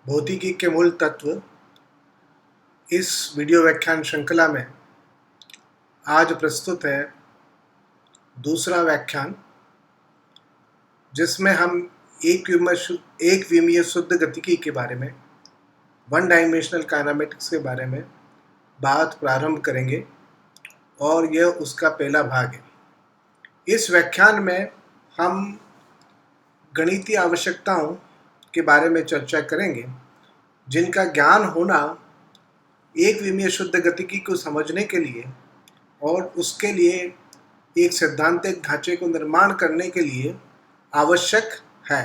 भौतिकी के मूल तत्व इस वीडियो व्याख्यान श्रृंखला में आज प्रस्तुत है दूसरा व्याख्यान, जिसमें हम एक विमीय शुद्ध गतिकी के बारे में, वन डायमेंशनल काइनेमेटिक्स के बारे में बात प्रारंभ करेंगे और यह उसका पहला भाग है। इस व्याख्यान में हम गणितीय आवश्यकताओं के बारे में चर्चा करेंगे, जिनका ज्ञान होना एक विमीय शुद्ध गतिकी को समझने के लिए और उसके लिए एक सैद्धांतिक ढांचे को निर्माण करने के लिए आवश्यक है।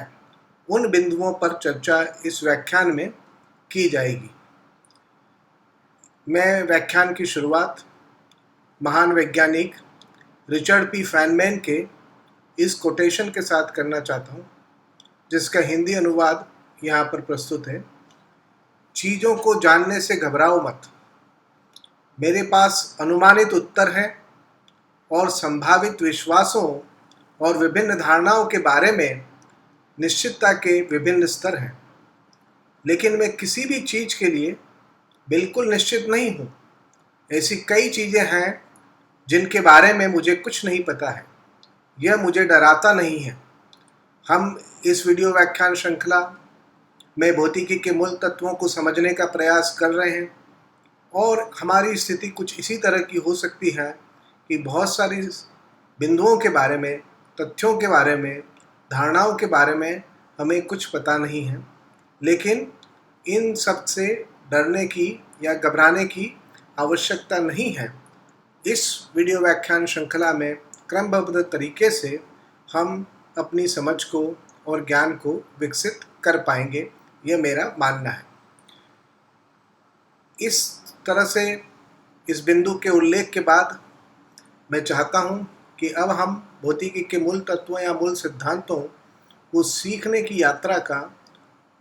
उन बिंदुओं पर चर्चा इस व्याख्यान में की जाएगी। मैं व्याख्यान की शुरुआत महान वैज्ञानिक रिचर्ड पी फैनमैन के इस कोटेशन के साथ करना चाहता हूँ, जिसका हिंदी अनुवाद यहाँ पर प्रस्तुत है। चीज़ों को जानने से घबराओ मत। मेरे पास अनुमानित उत्तर हैं और संभावित विश्वासों और विभिन्न धारणाओं के बारे में निश्चितता के विभिन्न स्तर हैं, लेकिन मैं किसी भी चीज़ के लिए बिल्कुल निश्चित नहीं हूँ। ऐसी कई चीज़ें हैं जिनके बारे में मुझे कुछ नहीं पता है। यह मुझे डराता नहीं है। हम इस वीडियो व्याख्यान श्रृंखला में भौतिकी के मूल तत्वों को समझने का प्रयास कर रहे हैं और हमारी स्थिति कुछ इसी तरह की हो सकती है कि बहुत सारी बिंदुओं के बारे में, तथ्यों के बारे में, धारणाओं के बारे में हमें कुछ पता नहीं है, लेकिन इन सब से डरने की या घबराने की आवश्यकता नहीं है। इस वीडियो व्याख्यान श्रृंखला में क्रमबद्ध तरीके से हम अपनी समझ को और ज्ञान को विकसित कर पाएंगे, यह मेरा मानना है। इस तरह से इस बिंदु के उल्लेख के बाद मैं चाहता हूं कि अब हम भौतिकी के मूल तत्वों या मूल सिद्धांतों को सीखने की यात्रा का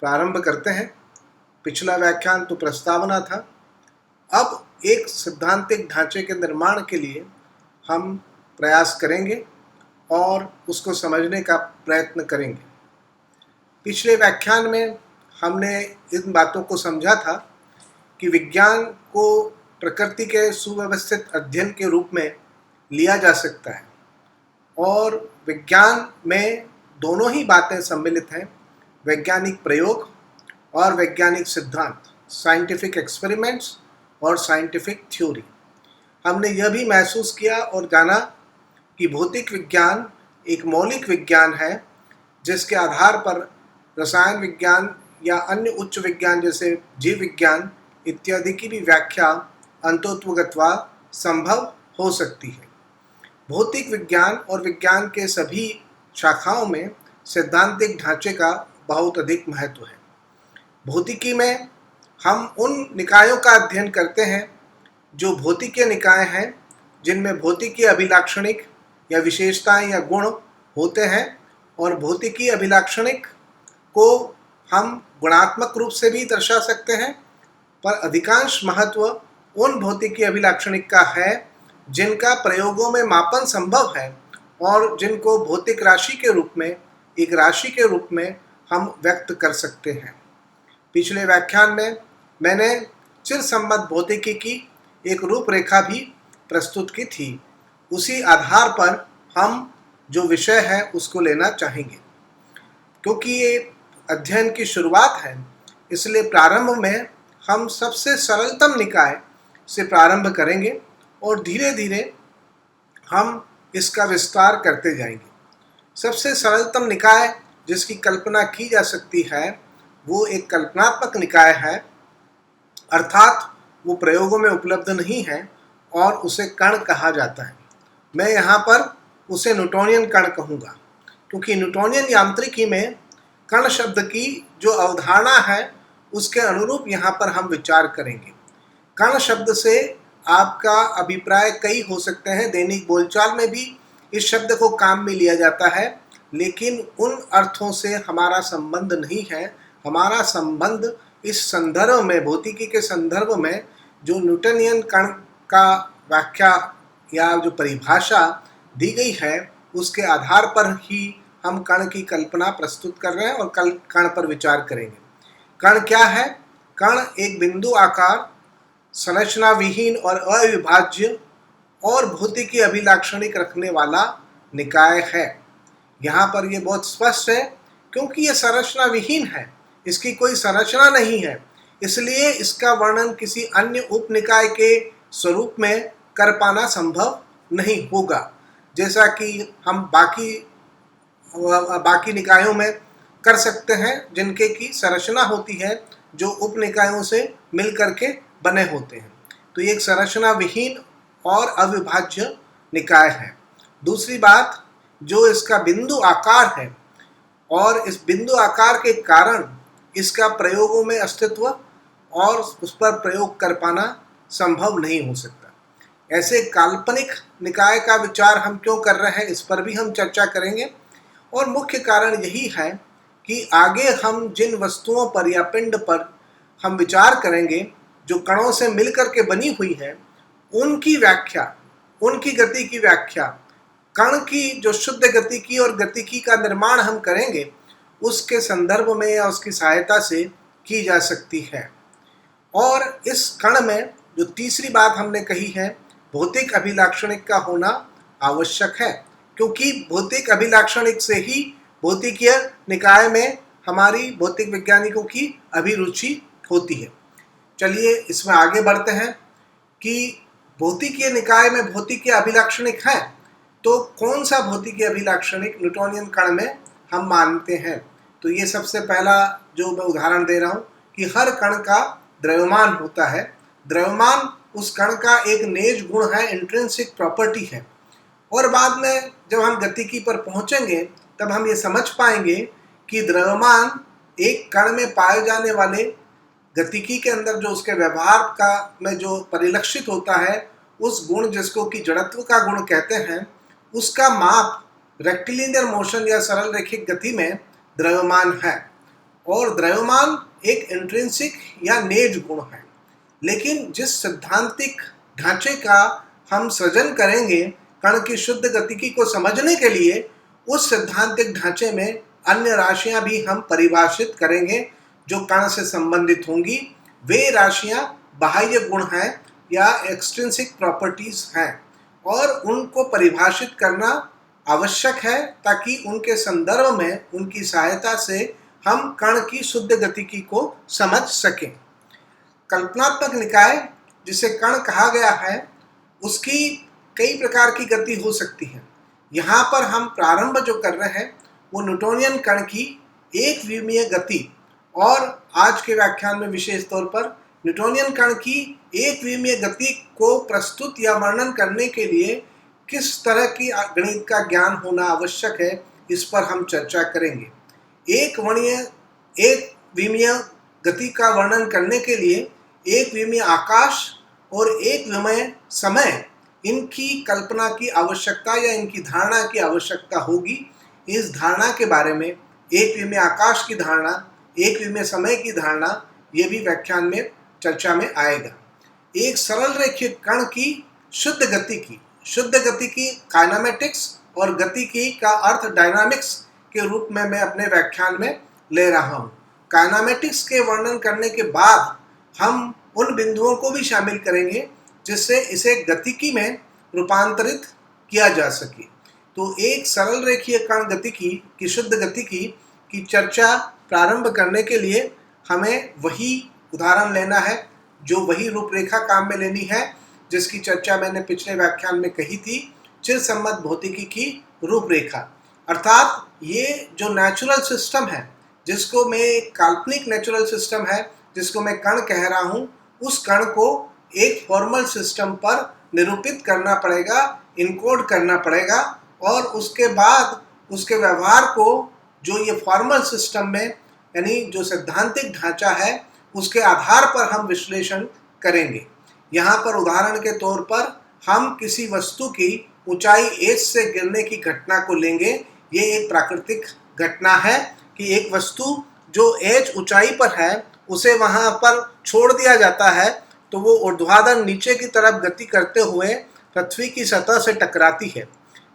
प्रारंभ करते हैं। पिछला व्याख्यान तो प्रस्तावना था। अब एक सैद्धांतिक ढांचे के निर्माण के लिए हम प्रयास करेंगे और उसको समझने का प्रयत्न करेंगे। पिछले व्याख्यान में हमने इन बातों को समझा था कि विज्ञान को प्रकृति के सुव्यवस्थित अध्ययन के रूप में लिया जा सकता है और विज्ञान में दोनों ही बातें सम्मिलित हैं, वैज्ञानिक प्रयोग और वैज्ञानिक सिद्धांत, साइंटिफिक एक्सपेरिमेंट्स और साइंटिफिक थ्योरी। हमने यह भी महसूस किया और जाना कि भौतिक विज्ञान एक मौलिक विज्ञान है, जिसके आधार पर रसायन विज्ञान या अन्य उच्च विज्ञान जैसे जीव विज्ञान इत्यादि की भी व्याख्या अंततोगत्वा संभव हो सकती है। भौतिक विज्ञान और विज्ञान के सभी शाखाओं में सैद्धांतिक ढांचे का बहुत अधिक महत्व है। भौतिकी में हम उन निकायों का अध्ययन करते हैं जो भौतिकीय निकाय हैं, जिनमें भौतिकीय अभिलाक्षणिक या विशेषताएं या गुण होते हैं, और भौतिकीय अभिलाक्षणिक को हम गुणात्मक रूप से भी दर्शा सकते हैं, पर अधिकांश महत्व उन भौतिकीय अभिलाक्षणिक का है जिनका प्रयोगों में मापन संभव है और जिनको भौतिक राशि के रूप में, एक राशि के रूप में हम व्यक्त कर सकते हैं। पिछले व्याख्यान में मैंने चिरसम्मत भौतिकी की एक रूपरेखा भी प्रस्तुत की थी। उसी आधार पर हम जो विषय है उसको लेना चाहेंगे। क्योंकि ये अध्ययन की शुरुआत है, इसलिए प्रारंभ में हम सबसे सरलतम निकाय से प्रारंभ करेंगे और धीरे धीरे हम इसका विस्तार करते जाएंगे। सबसे सरलतम निकाय जिसकी कल्पना की जा सकती है वो एक कल्पनात्मक निकाय है, अर्थात वो प्रयोगों में उपलब्ध नहीं है और उसे कण कहा जाता है। मैं यहाँ पर उसे न्यूटोनियन कण कहूँगा, क्योंकि न्यूटोनियन यांत्रिकी में कण शब्द की जो अवधारणा है उसके अनुरूप यहाँ पर हम विचार करेंगे। कण शब्द से आपका अभिप्राय कई हो सकते हैं। दैनिक बोलचाल में भी इस शब्द को काम में लिया जाता है, लेकिन उन अर्थों से हमारा संबंध नहीं है। हमारा संबंध इस संदर्भ में, भौतिकी के संदर्भ में, जो न्यूटनियन कण का व्याख्या या जो परिभाषा दी गई है उसके आधार पर ही हम कण की कल्पना प्रस्तुत कर रहे हैं और कण पर विचार करेंगे। कण क्या है? कण एक बिंदु आकार, संरचना विहीन और अविभाज्य और भौतिकी अभिलाक्षणिक रखने वाला निकाय है। यहाँ पर ये बहुत स्पष्ट है, क्योंकि ये संरचना विहीन है, इसकी कोई संरचना नहीं है, इसलिए इसका वर्णन किसी अन्य उपनिकाय के स्वरूप में कर पाना संभव नहीं होगा, जैसा कि हम बाकी निकायों में कर सकते हैं, जिनके की संरचना होती है जो उपनिकायों से मिल करके बने होते हैं। तो ये एक संरचना विहीन और अविभाज्य निकाय है। दूसरी बात, जो इसका बिंदु आकार है और इस बिंदु आकार के कारण इसका प्रयोगों में अस्तित्व और उस पर प्रयोग कर पाना संभव नहीं हो सकता। ऐसे काल्पनिक निकाय का विचार हम क्यों कर रहे हैं, इस पर भी हम चर्चा करेंगे। और मुख्य कारण यही है कि आगे हम जिन वस्तुओं पर या पिंड पर हम विचार करेंगे जो कणों से मिलकर के बनी हुई है, उनकी व्याख्या, उनकी गति की व्याख्या, कण की जो शुद्ध गतिकी और गतिकी का निर्माण हम करेंगे उसके संदर्भ में या उसकी सहायता से की जा सकती है। और इस कण में जो तीसरी बात हमने कही है, भौतिक अभिलाक्षणिक का होना आवश्यक है, क्योंकि भौतिक अभिलाक्षणिक से ही भौतिकीय निकाय में हमारी भौतिक वैज्ञानिकों की अभिरुचि होती है। चलिए इसमें आगे बढ़ते हैं कि भौतिकीय निकाय में भौतिकीय अभिलाक्षणिक है, तो कौन सा भौतिकीय अभिलाक्षणिक न्यूटोनियन कण में हम मानते हैं। तो ये सबसे पहला जो मैं उदाहरण दे रहा हूँ कि हर कण का द्रव्यमान होता है। द्रव्यमान उस कण का एक नेज गुण है, इंट्रिंसिक प्रॉपर्टी है। और बाद में जब हम गतिकी पर पहुंचेंगे तब हम ये समझ पाएंगे कि द्रव्यमान एक कण में पाए जाने वाले गतिकी के अंदर जो उसके व्यवहार का में जो परिलक्षित होता है, उस गुण जिसको कि जड़त्व का गुण कहते हैं, उसका माप रेक्टिलिनियर मोशन या सरल रैखिक गति में द्रव्यमान है। और द्रव्यमान एक इंट्रिंसिक या नेज गुण है। लेकिन जिस सैद्धांतिक ढांचे का हम सृजन करेंगे कण की शुद्ध गतिकी को समझने के लिए, उस सैद्धांतिक ढांचे में अन्य राशियां भी हम परिभाषित करेंगे जो कण से संबंधित होंगी। वे राशियां बाह्य गुण हैं या एक्सट्रिंसिक प्रॉपर्टीज हैं, और उनको परिभाषित करना आवश्यक है ताकि उनके संदर्भ में, उनकी सहायता से हम कण की शुद्ध गतिकी को समझ सकें। कल्पनात्मक निकाय जिसे कण कहा गया है, उसकी कई प्रकार की गति हो सकती है। यहाँ पर हम प्रारंभ जो कर रहे हैं वो न्यूटोनियन कण की एक विमीय गति, और आज के व्याख्यान में विशेष तौर पर न्यूटोनियन कण की एक विमीय गति को प्रस्तुत या वर्णन करने के लिए किस तरह की गणित का ज्ञान होना आवश्यक है, इस पर हम चर्चा करेंगे। एक विमीय गति का वर्णन करने के लिए एक विमीय आकाश और एक विमीय समय, इनकी कल्पना की आवश्यकता या इनकी धारणा की आवश्यकता होगी। इस धारणा के बारे में, एक विमीय आकाश की धारणा, एक विमीय समय की धारणा, ये भी व्याख्यान में चर्चा में आएगा। एक सरल रैखिक कण की शुद्ध गति की काइनेमेटिक्स और गतिकी का अर्थ डायनामिक्स के रूप में मैं अपने व्याख्यान में ले रहा हूँ। काइनेमेटिक्स के वर्णन करने के बाद हम उन बिंदुओं को भी शामिल करेंगे जिससे इसे गतिकी में रूपांतरित किया जा सके। तो एक सरल रेखीय कण गतिकी की शुद्ध गतिकी की चर्चा प्रारंभ करने के लिए हमें वही उदाहरण लेना है, जो वही रूपरेखा काम में लेनी है जिसकी चर्चा मैंने पिछले व्याख्यान में कही थी, चिरसम्मत भौतिकी की रूपरेखा। अर्थात ये जो नेचुरल सिस्टम है, जिसको मैं एक काल्पनिक नेचुरल सिस्टम है जिसको मैं कण कह रहा हूँ, उस कण को एक फॉर्मल सिस्टम पर निरूपित करना पड़ेगा, इनकोड करना पड़ेगा, और उसके बाद उसके व्यवहार को जो ये फॉर्मल सिस्टम में, यानी जो सैद्धांतिक ढांचा है, उसके आधार पर हम विश्लेषण करेंगे। यहाँ पर उदाहरण के तौर पर हम किसी वस्तु की ऊंचाई h से गिरने की घटना को लेंगे। ये एक प्राकृतिक घटना है कि एक वस्तु जो h ऊंचाई पर है उसे वहाँ पर छोड़ दिया जाता है, तो वो ऊर्ध्वाधर नीचे की तरफ गति करते हुए पृथ्वी की सतह से टकराती है।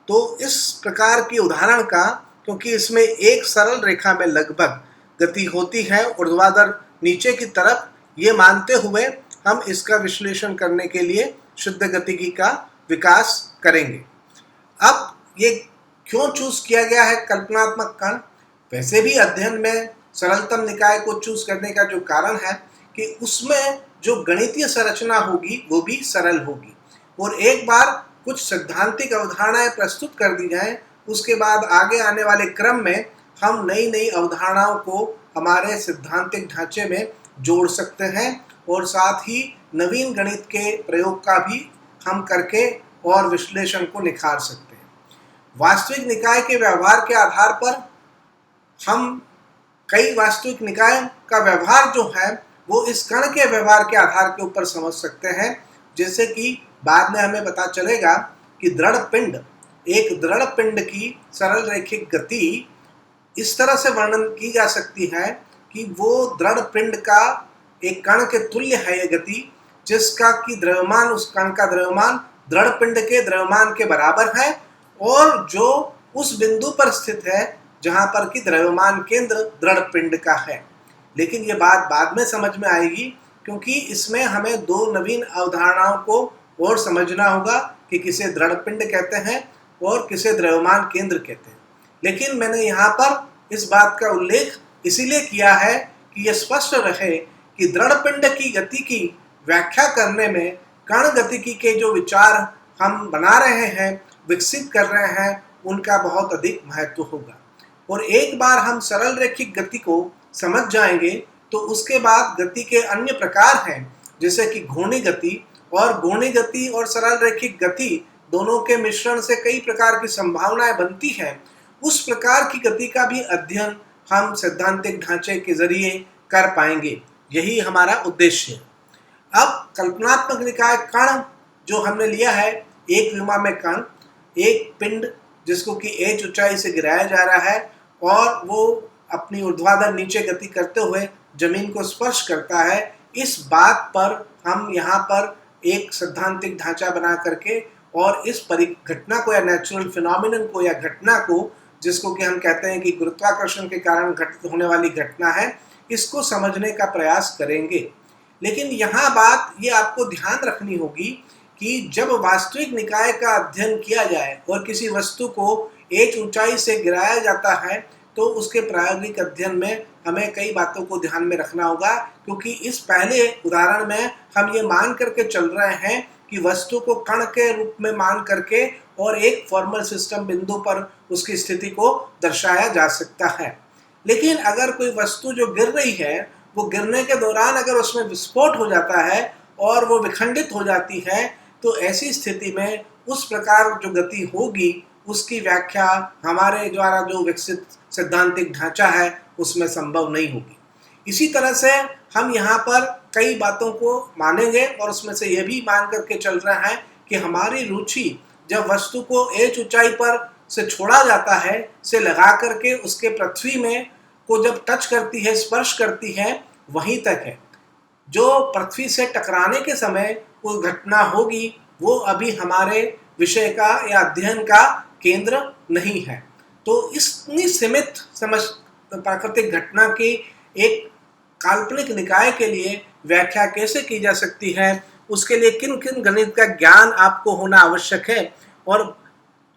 तो इस प्रकार की उदाहरण का, क्योंकि इसमें एक सरल रेखा में लगभग गति होती है ऊर्ध्वाधर नीचे की तरफ, ये मानते हुए हम इसका विश्लेषण करने के लिए शुद्ध गतिकी का विकास करेंगे। अब ये क्यों चूज किया गया है कल्पनात्मक कण? वैसे भी अध्ययन में सरलतम निकाय को चूज करने का जो कारण है कि उसमें जो गणितीय संरचना होगी वो भी सरल होगी, और एक बार कुछ सैद्धांतिक अवधारणाएं प्रस्तुत कर दी जाएं, उसके बाद आगे आने वाले क्रम में हम नई नई अवधारणाओं को हमारे सैद्धांतिक ढांचे में जोड़ सकते हैं, और साथ ही नवीन गणित के प्रयोग का भी हम करके और विश्लेषण को निखार सकते हैं। वास्तविक निकाय के व्यवहार के आधार पर हम कई वास्तविक निकाय का व्यवहार जो है वो इस कण के व्यवहार के आधार के ऊपर समझ सकते हैं। जैसे कि बाद में हमें पता चलेगा कि दृढ़ पिंड, एक दृढ़ पिंड की सरल रैखिक गति इस तरह से वर्णन की जा सकती है कि वो दृढ़ पिंड का एक कण के तुल्य है ये गति, जिसका कि द्रव्यमान, उस कण का द्रव्यमान दृढ़ पिंड के द्रव्यमान के बराबर है, और जो उस बिंदु पर स्थित है जहां पर कि द्रव्यमान केंद्र दृढ़ पिंड का है। लेकिन ये बात बाद में समझ में आएगी, क्योंकि इसमें हमें दो नवीन अवधारणाओं को और समझना होगा कि किसे दृढ़ पिंड कहते हैं और किसे द्रव्यमान केंद्र कहते हैं। लेकिन मैंने यहाँ पर इस बात का उल्लेख इसीलिए किया है कि यह स्पष्ट रहे कि दृढ़ पिंड की गति की व्याख्या करने में कण गतिकी के जो विचार हम बना रहे हैं, विकसित कर रहे हैं, उनका बहुत अधिक महत्व होगा। और एक बार हम सरल रैखिक गति को समझ जाएंगे तो उसके बाद गति के अन्य प्रकार हैं, जैसे कि घूर्णी गति, और घूर्णी गति और सरल रैखिक गति दोनों के मिश्रण से कई प्रकार की संभावनाएं बनती हैं। उस प्रकार की गति का भी अध्ययन हम सैद्धांतिक ढांचे के जरिए कर पाएंगे, यही हमारा उद्देश्य है। अब कल्पनात्मक निकाय कण जो हमने लिया है, एक विमा में कण, एक पिंड जिसको कि h ऊंचाई से गिराया जा रहा है और वो अपनी ऊर्ध्वाधर नीचे गति करते हुए जमीन को स्पर्श करता है, इस बात पर हम यहाँ पर एक सैद्धांतिक ढांचा बना करके और इस घटना को या नेचुरल फिनोमिनन को या घटना को, जिसको कि हम कहते हैं कि गुरुत्वाकर्षण के कारण घटित होने वाली घटना है, इसको समझने का प्रयास करेंगे। लेकिन यहाँ बात ये आपको ध्यान रखनी होगी कि जब वास्तविक निकाय का अध्ययन किया जाए और किसी वस्तु को h ऊंचाई से गिराया जाता है, तो उसके प्रायोगिक अध्ययन में हमें कई बातों को ध्यान में रखना होगा, क्योंकि इस पहले उदाहरण में हम ये मान करके चल रहे हैं कि वस्तु को कण के रूप में मान करके और एक फॉर्मल सिस्टम बिंदु पर उसकी स्थिति को दर्शाया जा सकता है। लेकिन अगर कोई वस्तु जो गिर रही है, वो गिरने के दौरान अगर उसमें विस्फोट हो जाता है और वो विखंडित हो जाती है, तो ऐसी स्थिति में उस प्रकार जो गति होगी उसकी व्याख्या हमारे द्वारा जो विकसित सैद्धांतिक ढांचा है उसमें संभव नहीं होगी। इसी तरह से हम यहाँ पर कई बातों को मानेंगे और उसमें से यह भी मान करके चल रहा है कि हमारी रुचि जब वस्तु को h ऊंचाई पर से छोड़ा जाता है, से लगा करके उसके पृथ्वी में को जब टच करती है, स्पर्श करती है, वहीं तक है। जो पृथ्वी से टकराने के समय वो घटना होगी वो अभी हमारे विषय का या अध्ययन का केंद्र नहीं है। तो इतनी सीमित समझ प्राकृतिक घटना की एक काल्पनिक निकाय के लिए व्याख्या कैसे की जा सकती है, उसके लिए किन किन गणित का ज्ञान आपको होना आवश्यक है। और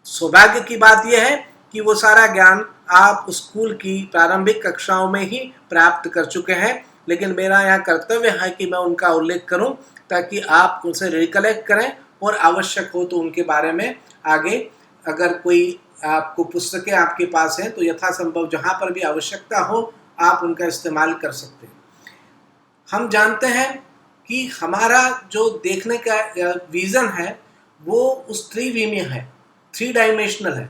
सौभाग्य की बात यह है कि वो सारा ज्ञान आप स्कूल की प्रारंभिक कक्षाओं में ही प्राप्त कर चुके हैं, लेकिन मेरा यहाँ कर्तव्य है कि मैं उनका उल्लेख करूं ताकि आप उनसे रिकलेक्ट करें और आवश्यक हो तो उनके बारे में आगे अगर कोई आपको पुस्तकें आपके पास हैं तो यथासंभव जहाँ पर भी आवश्यकता हो आप उनका इस्तेमाल कर सकते हैं। हम जानते हैं कि हमारा जो देखने का विजन है वो उस त्रिविमीय है, 3 डायमेंशनल है।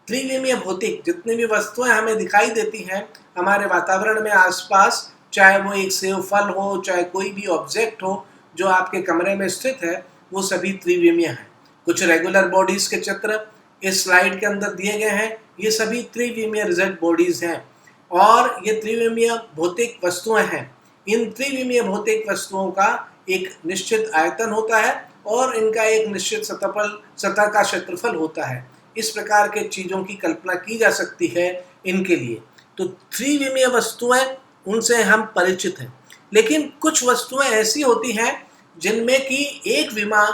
त्रिविमीय भौतिक जितनी भी वस्तुएं हमें दिखाई देती हैं हमारे वातावरण में आसपास, चाहे वो एक सेब फल हो, चाहे कोई भी ऑब्जेक्ट हो जो आपके कमरे में स्थित है, वो सभी त्रिविमीय हैं। कुछ रेगुलर बॉडीज के चित्र इस स्लाइड के अंदर दिए गए हैं, ये सभी त्रिविमीय रिजल्ट बॉडीज हैं और ये त्रिविमीय भौतिक वस्तुएं हैं। इन त्रिविमीय भौतिक वस्तुओं का एक निश्चित आयतन होता है और इनका एक निश्चित सतह का क्षेत्रफल होता है। इस प्रकार के चीज़ों की कल्पना की जा सकती है इनके लिए। तो त्रिविमीय वस्तुएं, उनसे हम परिचित हैं। लेकिन कुछ वस्तुएं ऐसी होती हैं जिनमें कि एक विमा,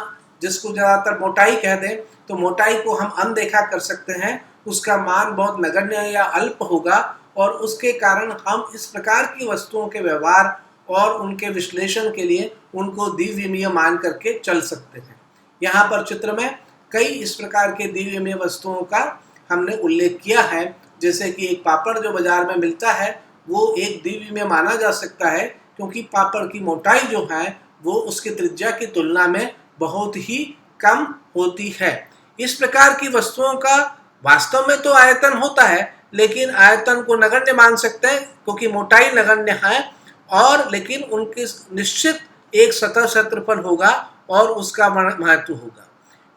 जिसको ज़्यादातर मोटाई कह दें, तो मोटाई को हम अनदेखा कर सकते हैं, उसका मान बहुत नगण्य या अल्प होगा और उसके कारण हम इस प्रकार की वस्तुओं के व्यवहार और उनके विश्लेषण के लिए उनको द्विविमीय मान करके चल सकते हैं। यहाँ पर चित्र में कई इस प्रकार के द्विविमीय वस्तुओं का हमने उल्लेख किया है, जैसे कि एक पापड़ जो बाजार में मिलता है वो एक द्विविमीय माना जा सकता है, क्योंकि पापड़ की मोटाई जो है वो उसकी त्रिज्या की तुलना में बहुत ही कम होती है। इस प्रकार की वस्तुओं का वास्तव में तो आयतन होता है, लेकिन आयतन को नगण्य मान सकते हैं क्योंकि मोटाई नगण्य है, और लेकिन उनके निश्चित एक सतह क्षेत्रफल होगा और उसका महत्व होगा।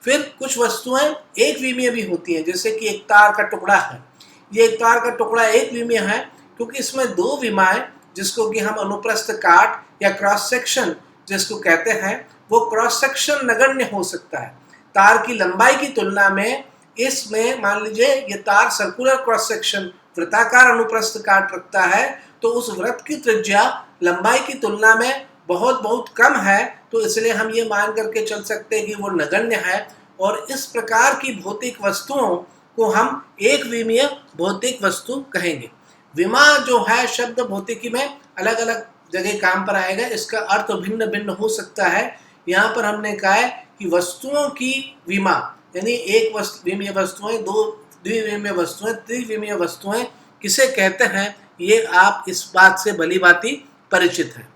फिर कुछ वस्तुएं एक विमीय भी होती हैं, जैसे कि एक तार का टुकड़ा है। ये एक तार का टुकड़ा एक विमीय है क्योंकि इसमें दो विमाएं, जिसको कि हम अनुप्रस्थ काट या क्रॉस सेक्शन जिसको कहते हैं, वो क्रॉस सेक्शन नगण्य हो सकता है। तार की लंबाई की तुलना में इसमें मान लीजिए ये तार सर्कुलर क्रॉस सेक्शन वृत्ताकार अनुप्रस्थ काट रखता है, तो उस वृत्त की त्रिज्या लंबाई की तुलना में बहुत बहुत कम है, तो इसलिए हम ये मान करके चल सकते हैं कि वो नगण्य है। और इस प्रकार की भौतिक वस्तुओं को हम एक विमीय भौतिक वस्तु कहेंगे। विमा जो है शब्द भौतिकी में अलग अलग जगह काम पर आएगा, इसका अर्थ भिन्न भिन्न हो सकता है। यहाँ पर हमने कहा है कि वस्तुओं की विमा यानी एक विमीय वस्तुएं, दो द्विविमीय वस्तुएं, त्रिविमीय वस्तुएं किसे कहते हैं, ये आप इस बात से भली भांति परिचित हैं।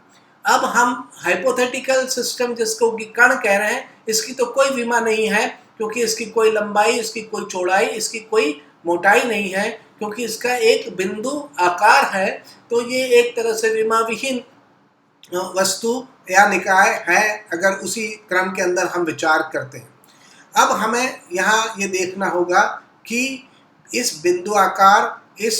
अब हम हाइपोथेटिकल सिस्टम जिसको कि कण कह रहे हैं, इसकी तो कोई विमा नहीं है क्योंकि इसकी कोई लंबाई, इसकी कोई चौड़ाई, इसकी कोई मोटाई नहीं है, क्योंकि इसका एक बिंदु आकार है। तो ये एक तरह से विमा विहीन वस्तु या निकाय है, अगर उसी क्रम के अंदर हम विचार करते हैं। अब हमें यहाँ ये देखना होगा कि इस बिंदु आकार, इस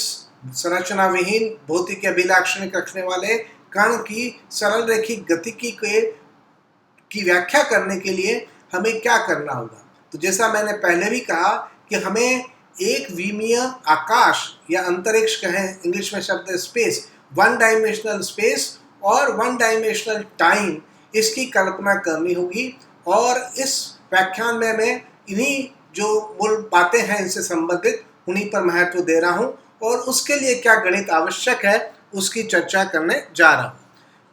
संरचना विहीन भौतिक अभिलाक्षणिक रखने वाले कण की सरल रेखिक गतिकी की व्याख्या करने के लिए हमें क्या करना होगा। तो जैसा मैंने पहले भी कहा कि हमें एक विमीय आकाश या अंतरिक्ष कहें, इंग्लिश में शब्द स्पेस, वन डायमेंशनल स्पेस और वन डायमेंशनल टाइम, इसकी कल्पना करनी होगी। और इस व्याख्यान में मैं इन्हीं जो मूल बातें हैं इनसे संबंधित उन्हीं पर महत्व दे रहा हूँ, और उसके लिए क्या गणित आवश्यक है उसकी चर्चा करने जा रहा हूँ।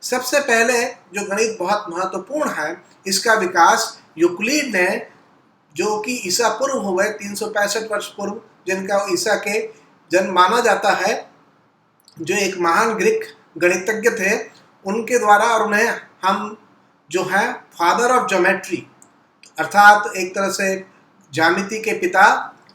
सबसे पहले जो गणित बहुत महत्वपूर्ण है, इसका विकास यूक्लिड ने, जो कि ईसा पूर्व हो गए 365 वर्ष पूर्व, जिनका ईसा के जन्म माना जाता है, जो एक महान ग्रीक गणितज्ञ थे, उनके द्वारा, और उन्हें हम जो है फादर ऑफ ज्योमेट्री अर्थात एक तरह से ज्यामिति के पिता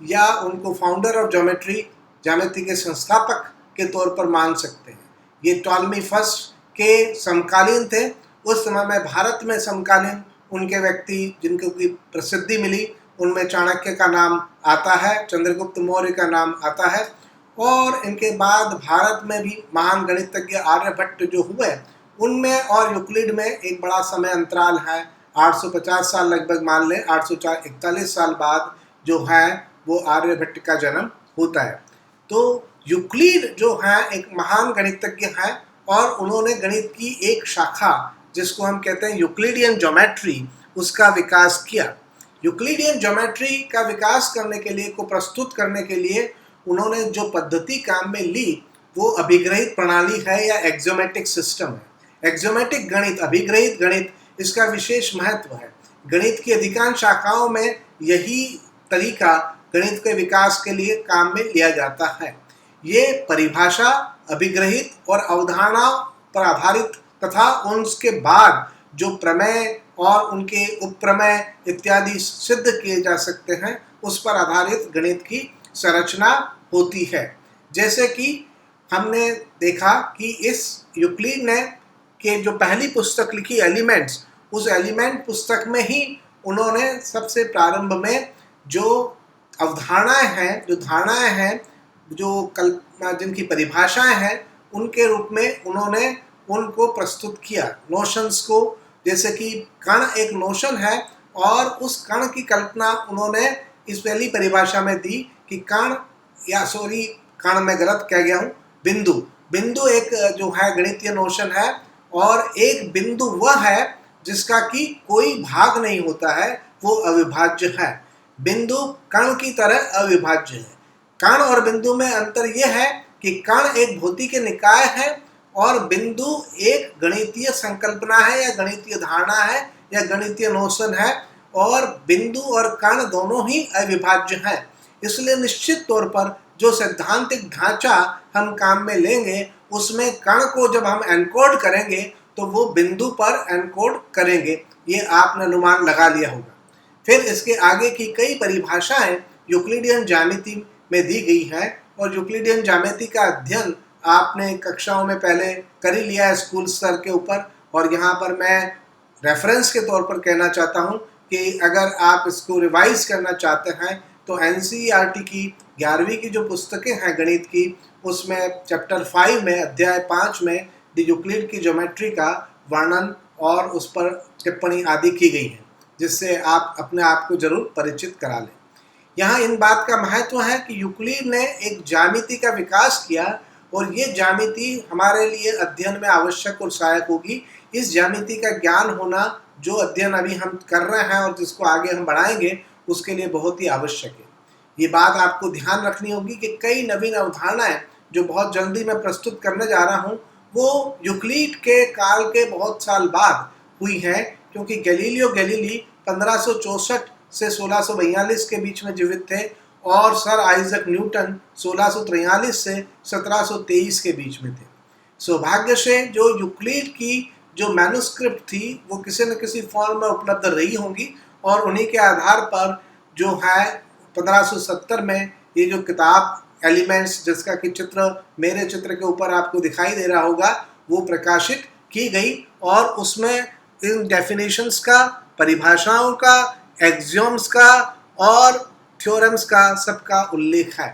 या उनको फाउंडर ऑफ ज्योमेट्री, ज्यामिति के संस्थापक के तौर पर मान सकते हैं। ये टॉलमी फर्स्ट के समकालीन थे। उस समय में भारत में समकालीन उनके व्यक्ति जिनको की प्रसिद्धि मिली, उनमें चाणक्य का नाम आता है, चंद्रगुप्त मौर्य का नाम आता है, और इनके बाद भारत में भी महान गणितज्ञ आर्यभट्ट जो हुए, उनमें और यूक्लिड में एक बड़ा समय अंतराल है, 850 साल लगभग मान लें, 841 साल बाद जो है वो आर्यभट्ट का जन्म होता है। तो यूक्लिड जो है एक महान गणितज्ञ है, और उन्होंने गणित की एक शाखा जिसको हम कहते हैं यूक्लिडियन ज्योमेट्री, उसका विकास किया। यूक्लिडियन ज्योमेट्री का विकास करने के लिए, को प्रस्तुत करने के लिए उन्होंने जो पद्धति काम में ली वो अभिग्रहित प्रणाली है या एक्सोमेटिक सिस्टम है। एक्सोमेटिक गणित, अभिग्रहित गणित, इसका विशेष महत्व है। गणित की अधिकांश शाखाओं में यही तरीका गणित के विकास के लिए काम में लिया जाता है। ये परिभाषा, अभिग्रहित और अवधारणा पर आधारित तथा उसके बाद जो प्रमेय और उनके उपप्रमेय इत्यादि सिद्ध किए जा सकते हैं, उस पर आधारित गणित की संरचना होती है। जैसे कि हमने देखा कि इस यूक्लिड ने के जो पहली पुस्तक लिखी एलिमेंट्स, उस एलिमेंट पुस्तक में ही उन्होंने सबसे प्रारंभ में जो अवधारणाएं हैं, जो धारणाएं हैं, जो कल्पना, जिनकी परिभाषाएं हैं, उनके रूप में उन्होंने उनको प्रस्तुत किया, नोशंस को। जैसे कि कण एक नोशन है, और उस कण की कल्पना उन्होंने इस पहली परिभाषा में दी कि कण, या सॉरी कण मैं गलत कह गया हूँ, बिंदु एक जो है गणितीय नोशन है, और एक बिंदु वह है जिसका कि कोई भाग नहीं होता है, वो अविभाज्य है। बिंदु कण की तरह अविभाज्य है। कण और बिंदु में अंतर यह है कि कण एक भौतिक निकाय है और बिंदु एक गणितीय संकल्पना है या गणितीय धारणा है या गणितीय नोशन है, और बिंदु और कण दोनों ही अविभाज्य हैं। इसलिए निश्चित तौर पर जो सैद्धांतिक ढांचा हम काम में लेंगे उसमें कण को जब हम एनकोड करेंगे तो वो बिंदु पर एनकोड करेंगे, ये आपने अनुमान लगा लिया होगा। फिर इसके आगे की कई परिभाषाएं यूक्लिडियन ज्यामिति में दी गई है, और यूक्लिडियन ज्यामिति का अध्ययन आपने कक्षाओं में पहले कर ही लिया है स्कूल स्तर के ऊपर। और यहाँ पर मैं रेफरेंस के तौर पर कहना चाहता हूँ कि अगर आप इसको रिवाइज करना चाहते हैं तो एनसीईआरटी की 11वीं की जो पुस्तकें हैं गणित की, उसमें चैप्टर 5 में अध्याय 5 में यूक्लिड की ज्योमेट्री का वर्णन और उस पर टिप्पणी आदि की गई है, जिससे आप अपने आप को जरूर परिचित करा लें। यहाँ इन बात का महत्व है कि यूक्लिड ने एक ज्यामिति का विकास किया और ये ज्यामिति हमारे लिए अध्ययन में आवश्यक और सहायक होगी। इस ज्यामिति का ज्ञान होना जो अध्ययन अभी हम कर रहे हैं और जिसको आगे हम बढ़ाएंगे उसके लिए बहुत ही आवश्यक है। ये बात आपको ध्यान रखनी होगी कि कई नवीन अवधारणाएं जो बहुत जल्दी मैं प्रस्तुत करने जा रहा हूँ वो यूक्लिड के काल के बहुत साल बाद हुई है, क्योंकि गैलीलियो गैलीली 1564 से 1642 के बीच में जीवित थे और सर आइजक न्यूटन 1643 से 1723 के बीच में थे। सौभाग्य से जो यूक्लिड की जो मैन्युस्क्रिप्ट थी वो किसी न किसी फॉर्म में उपलब्ध रही होंगी, और उन्हीं के आधार पर जो है 1570 में ये जो किताब एलिमेंट्स, जिसका कि चित्र मेरे चित्र के ऊपर आपको दिखाई दे रहा होगा, वो प्रकाशित की गई और उसमें इन डेफिनेशंस का, परिभाषाओं का, एक्सियोम्स का और थ्योरम्स का सबका उल्लेख है।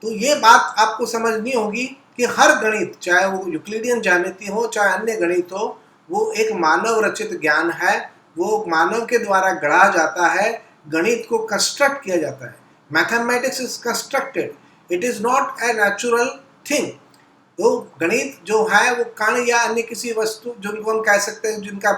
तो ये बात आपको समझनी होगी कि हर गणित, चाहे वो यूक्लिडियन ज्यामिति हो चाहे अन्य गणित हो, वो एक मानव रचित ज्ञान है, वो मानव के द्वारा गढ़ा जाता है, गणित को कंस्ट्रक्ट किया जाता है। Mathematics is constructed, it is not a natural thing. तो गणित जो है वो कण या अन्य किसी वस्तु, जिनको हम कह सकते हैं जिनका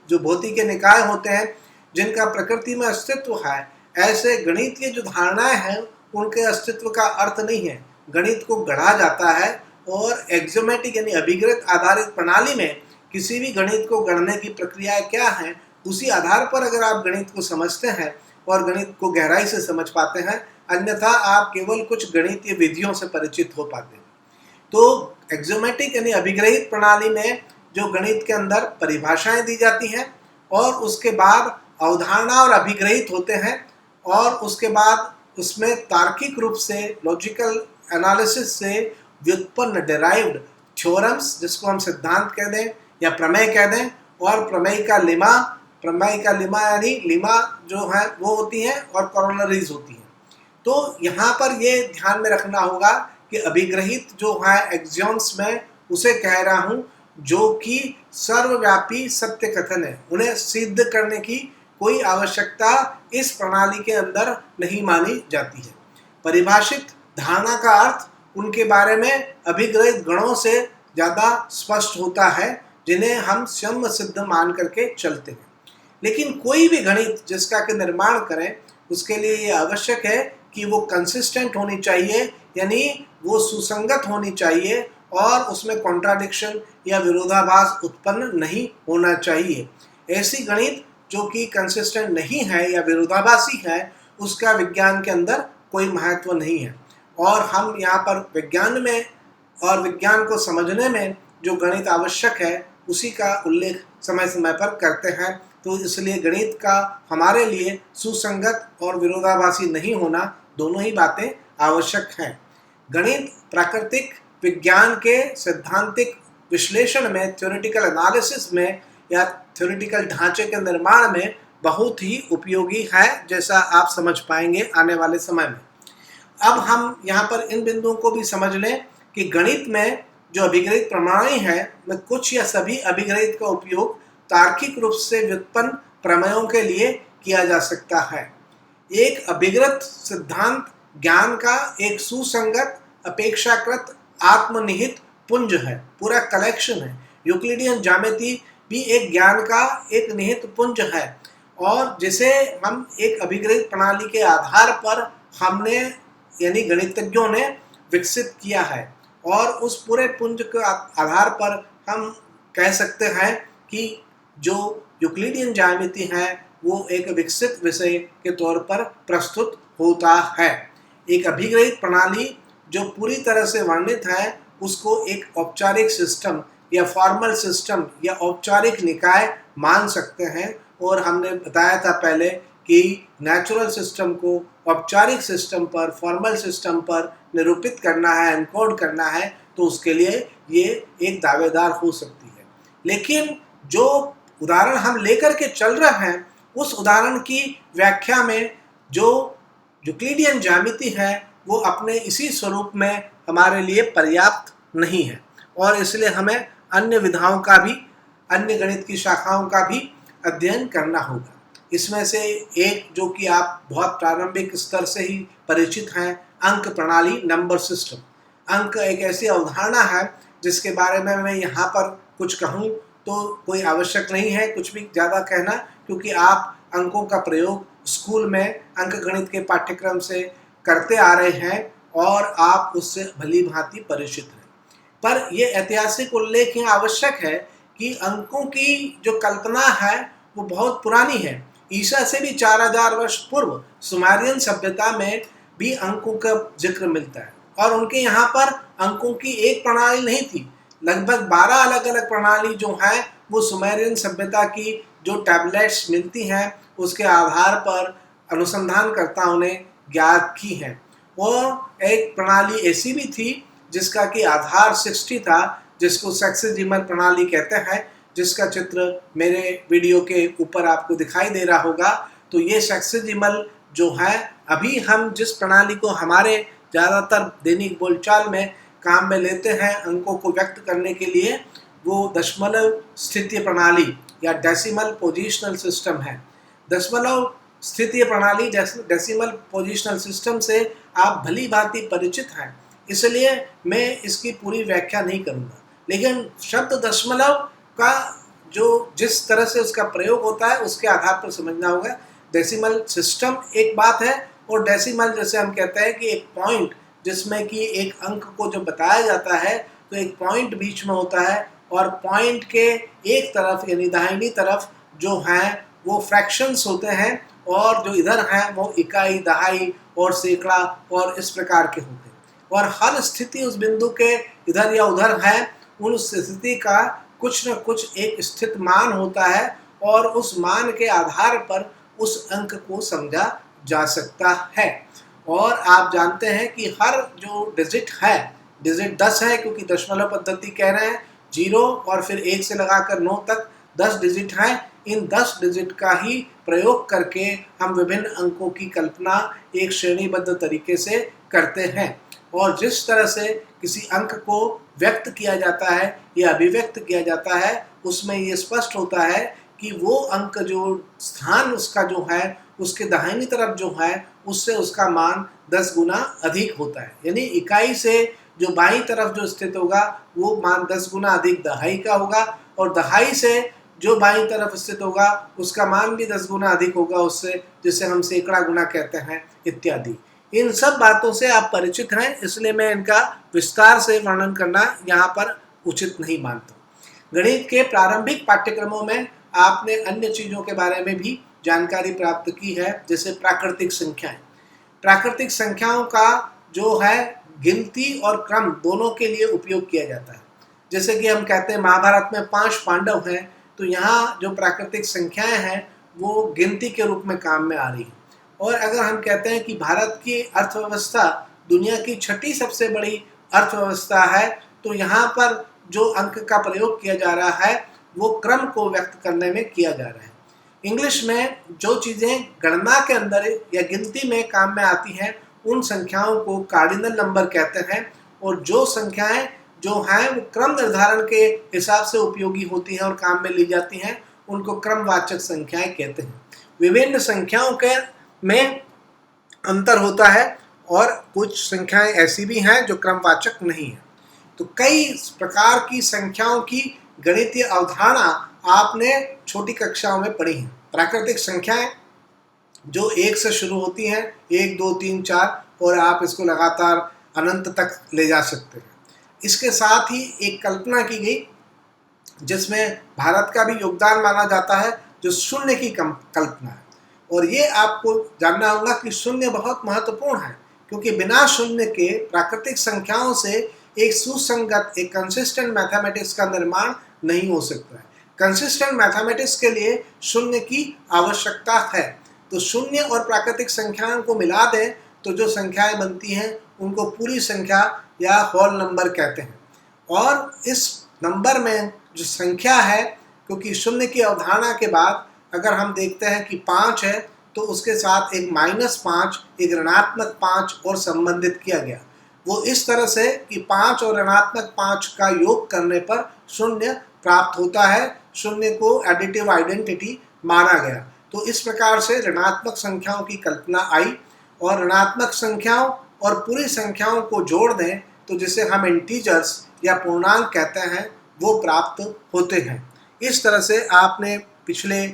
जो भौतिक निकाय होते हैं जिनका प्रकृति में अस्तित्व है, ऐसे गणित की जो धारणाएं हैं उनके अस्तित्व का अर्थ नहीं है। गणित को गढ़ा जाता है और एक्सियोमेटिक यानी अभिग्रत आधारित प्रणाली में किसी भी गणित को गढ़ने की प्रक्रिया क्या है, उसी आधार पर अगर आप गणित को समझते हैं और गणित को गहराई से समझ पाते हैं, अन्यथा आप केवल कुछ गणितीय विधियों से परिचित हो पाते हैं। तो एक्सियोमेटिक यानी अभिग्रहित प्रणाली में जो गणित के अंदर परिभाषाएं दी जाती हैं और उसके बाद अवधारणा और अभिग्रहित होते हैं, और उसके बाद उसमें तार्किक रूप से लॉजिकल एनालिसिस से व्युत्पन्न डेराइव्ड थ्योरम्स, जिसको हम सिद्धांत कह दें या प्रमेय कह दें, और प्रमेय का लिमा यानी लिमा जो है वो होती हैं और कॉरोलरीज होती हैं। तो यहाँ पर ये ध्यान में रखना होगा कि अभिग्रहित जो है एक्सियोम्स में उसे कह रहा हूँ जो कि सर्वव्यापी सत्य कथन है, उन्हें सिद्ध करने की कोई आवश्यकता इस प्रणाली के अंदर नहीं मानी जाती है। परिभाषित धारणा का अर्थ उनके बारे में अभिग्रहित गणों से ज़्यादा स्पष्ट होता है, जिन्हें हम स्वयं सिद्ध मान करके चलते हैं। लेकिन कोई भी गणित जिसका के निर्माण करें उसके लिए ये आवश्यक है कि वो कंसिस्टेंट होनी चाहिए, यानी वो सुसंगत होनी चाहिए और उसमें कॉन्ट्राडिक्शन या विरोधाभास उत्पन्न नहीं होना चाहिए। ऐसी गणित जो कि कंसिस्टेंट नहीं है या विरोधाभासी है, उसका विज्ञान के अंदर कोई महत्व नहीं है। और हम यहाँ पर विज्ञान में और विज्ञान को समझने में जो गणित आवश्यक है उसी का उल्लेख समय समय पर करते हैं। तो इसलिए गणित का हमारे लिए सुसंगत और विरोधाभासी नहीं होना, दोनों ही बातें आवश्यक हैं। गणित प्राकृतिक विज्ञान के सैद्धांतिक विश्लेषण में, थ्योरेटिकल एनालिसिस में या थ्योरेटिकल ढांचे के निर्माण में बहुत ही उपयोगी है, जैसा आप समझ पाएंगे आने वाले समय में। अब हम यहाँ पर इन बिंदुओं को भी समझ लें कि गणित में जो अभिग्रहित प्रणाली है में कुछ या सभी अभिग्रहित का उपयोग तार्किक रूप से व्युत्पन्न प्रमेयों के लिए किया जा सकता है। एक अभिग्रत सिद्धांत ज्ञान का एक सुसंगत, अपेक्षाकृत आत्मनिहित पुंज है, पूरा कलेक्शन है। यूक्लिडियन ज्यामिति भी एक ज्ञान का एक निहित पुंज है और जिसे हम एक अभिग्रहित प्रणाली के आधार पर हमने यानी गणितज्ञों ने विकसित किया है और उस पूरे पुंज के आधार पर हम कह सकते हैं कि जो यूक्लिडियन ज्यामिति है वो एक विकसित विषय के तौर पर प्रस्तुत होता है। एक अभिग्रहित प्रणाली जो पूरी तरह से वर्णित है उसको एक औपचारिक सिस्टम या फॉर्मल सिस्टम या औपचारिक निकाय मान सकते हैं और हमने बताया था पहले कि नेचुरल सिस्टम को औपचारिक सिस्टम पर फॉर्मल सिस्टम पर निरूपित करना है, एनकोड करना है, तो उसके लिए ये एक दावेदार हो सकती है। लेकिन जो उदाहरण हम लेकर के चल रहे हैं उस उदाहरण की व्याख्या में जो यूक्लिडियन ज्यामिति है वो अपने इसी स्वरूप में हमारे लिए पर्याप्त नहीं है और इसलिए हमें अन्य विधाओं का भी, अन्य गणित की शाखाओं का भी अध्ययन करना होगा। इसमें से एक जो कि आप बहुत प्रारंभिक स्तर से ही परिचित हैं, अंक प्रणाली, नंबर सिस्टम। अंक एक ऐसी अवधारणा है जिसके बारे में मैं यहाँ पर कुछ कहूँ तो कोई आवश्यक नहीं है कुछ भी ज़्यादा कहना, क्योंकि आप अंकों का प्रयोग स्कूल में अंक गणित के पाठ्यक्रम से करते आ रहे हैं और आप उससे भली भांति परिचित हैं। पर यह ऐतिहासिक उल्लेख यहाँ आवश्यक है कि अंकों की जो कल्पना है वो बहुत पुरानी है। ईसा से भी 4000 वर्ष पूर्व सुमेरियन सभ्यता में भी अंकों का जिक्र मिलता है और उनके यहाँ पर अंकों की एक प्रणाली नहीं थी, लगभग 12 अलग अलग प्रणाली जो है वो सुमेरियन सभ्यता की जो टैबलेट्स मिलती हैं उसके आधार पर अनुसंधानकर्ताओं ने ज्ञात की हैं। और एक प्रणाली ऐसी भी थी जिसका कि आधार 60 था, जिसको सेक्सिजिमल प्रणाली कहते हैं, जिसका चित्र मेरे वीडियो के ऊपर आपको दिखाई दे रहा होगा। तो ये सेक्सिजिमल जो है, अभी हम जिस प्रणाली को हमारे ज़्यादातर दैनिक बोलचाल में काम में लेते हैं अंकों को व्यक्त करने के लिए, वो दशमलव स्थितीय प्रणाली या डेसिमल पोजिशनल सिस्टम है। दशमलव स्थितीय प्रणाली डेसिमल पोजिशनल सिस्टम से आप भली भांति परिचित हैं, इसलिए मैं इसकी पूरी व्याख्या नहीं करूँगा। लेकिन शब्द दशमलव का जो जिस तरह से उसका प्रयोग होता है उसके आधार पर समझना होगा। डेसिमल सिस्टम एक बात है और डेसिमल जैसे हम कहते हैं कि एक पॉइंट जिसमें कि एक अंक को जो बताया जाता है तो एक पॉइंट बीच में होता है और पॉइंट के एक तरफ यानी दाहिनी तरफ जो हैं वो फ्रैक्शंस होते हैं और जो इधर हैं वो इकाई, दहाई और सैकड़ा और इस प्रकार के होते हैं और हर स्थिति उस बिंदु के इधर या उधर है, उस स्थिति का कुछ न कुछ एक स्थित मान होता है और उस मान के आधार पर उस अंक को समझा जा सकता है। और आप जानते हैं कि हर जो डिजिट है, डिजिट 10 है क्योंकि दशमलव पद्धति कह रहे हैं, 0 और फिर 1 से लगाकर 9 तक 10 डिजिट हैं। इन 10 डिजिट का ही प्रयोग करके हम विभिन्न अंकों की कल्पना एक श्रेणीबद्ध तरीके से करते हैं और जिस तरह से किसी अंक को व्यक्त किया जाता है या अभिव्यक्त किया जाता है उसमें ये स्पष्ट होता है कि वो अंक जो स्थान उसका जो है उसके दाहिनी तरफ जो है उससे उसका मान 10 गुना अधिक होता है, यानी इकाई से जो बाईं तरफ जो स्थित होगा वो मान 10 गुना अधिक दहाई का होगा और दहाई से जो बाईं तरफ स्थित होगा उसका मान भी 10 गुना अधिक होगा उससे, जिसे हम सैकड़ा गुना कहते हैं इत्यादि। इन सब बातों से आप परिचित हैं, इसलिए मैं इनका विस्तार से वर्णन करना यहाँ पर उचित नहीं मानता। गणित के प्रारंभिक पाठ्यक्रमों में आपने अन्य चीज़ों के बारे में भी जानकारी प्राप्त की है, जैसे प्राकृतिक संख्याएं। प्राकृतिक संख्याओं का जो है गिनती और क्रम दोनों के लिए उपयोग किया जाता है। जैसे कि हम कहते हैं महाभारत में 5 पांडव हैं, तो यहाँ जो प्राकृतिक संख्याएं हैं वो गिनती के रूप में काम में आ रही हैं। और अगर हम कहते हैं कि भारत की अर्थव्यवस्था दुनिया की 6ठी सबसे बड़ी अर्थव्यवस्था है, तो यहाँ पर जो अंक का प्रयोग किया जा रहा है वो क्रम को व्यक्त करने में किया जा रहा है। इंग्लिश में जो चीज़ें गणना के अंदर या गिनती में काम में आती हैं उन संख्याओं को कार्डिनल नंबर कहते हैं और जो संख्याएं जो हैं वो क्रम निर्धारण के हिसाब से उपयोगी होती हैं और काम में ली जाती हैं उनको क्रमवाचक संख्याएं कहते हैं। विभिन्न संख्याओं के में अंतर होता है और कुछ संख्याएं ऐसी भी हैं जो क्रमवाचक नहीं है। तो कई प्रकार की संख्याओं की गणितीय अवधारणा आपने छोटी कक्षाओं में पढ़ी है। प्राकृतिक संख्याएं जो 1 से शुरू होती हैं, 1 2 3 4, और आप इसको लगातार अनंत तक ले जा सकते हैं। इसके साथ ही एक कल्पना की गई जिसमें भारत का भी योगदान माना जाता है, जो शून्य की कल्पना है। और ये आपको जानना होगा कि शून्य बहुत महत्वपूर्ण है, क्योंकि बिना शून्य के प्राकृतिक संख्याओं से एक सुसंगत, एक कंसिस्टेंट मैथमेटिक्स का निर्माण नहीं हो सकता है। कंसिस्टेंट मैथमेटिक्स के लिए शून्य की आवश्यकता है। तो शून्य और प्राकृतिक संख्याओं को मिला दें तो जो संख्याएं बनती हैं उनको पूरी संख्या या होल नंबर कहते हैं। और इस नंबर में जो संख्या है, क्योंकि शून्य की अवधारणा के बाद अगर हम देखते हैं कि 5 है तो उसके साथ एक -5, एक ऋणात्मक 5 और संबंधित किया गया। वो इस तरह से कि 5 और ऋणात्मक 5 का योग करने पर शून्य प्राप्त होता है। शून्य को एडिटिव आइडेंटिटी माना गया। तो इस प्रकार से ऋणात्मक संख्याओं की कल्पना आई, और ऋणात्मक संख्याओं और पूरी संख्याओं को जोड़ दें तो जिसे हम इंटीजर्स या पूर्णांक कहते हैं वो प्राप्त होते हैं। इस तरह से आपने पिछले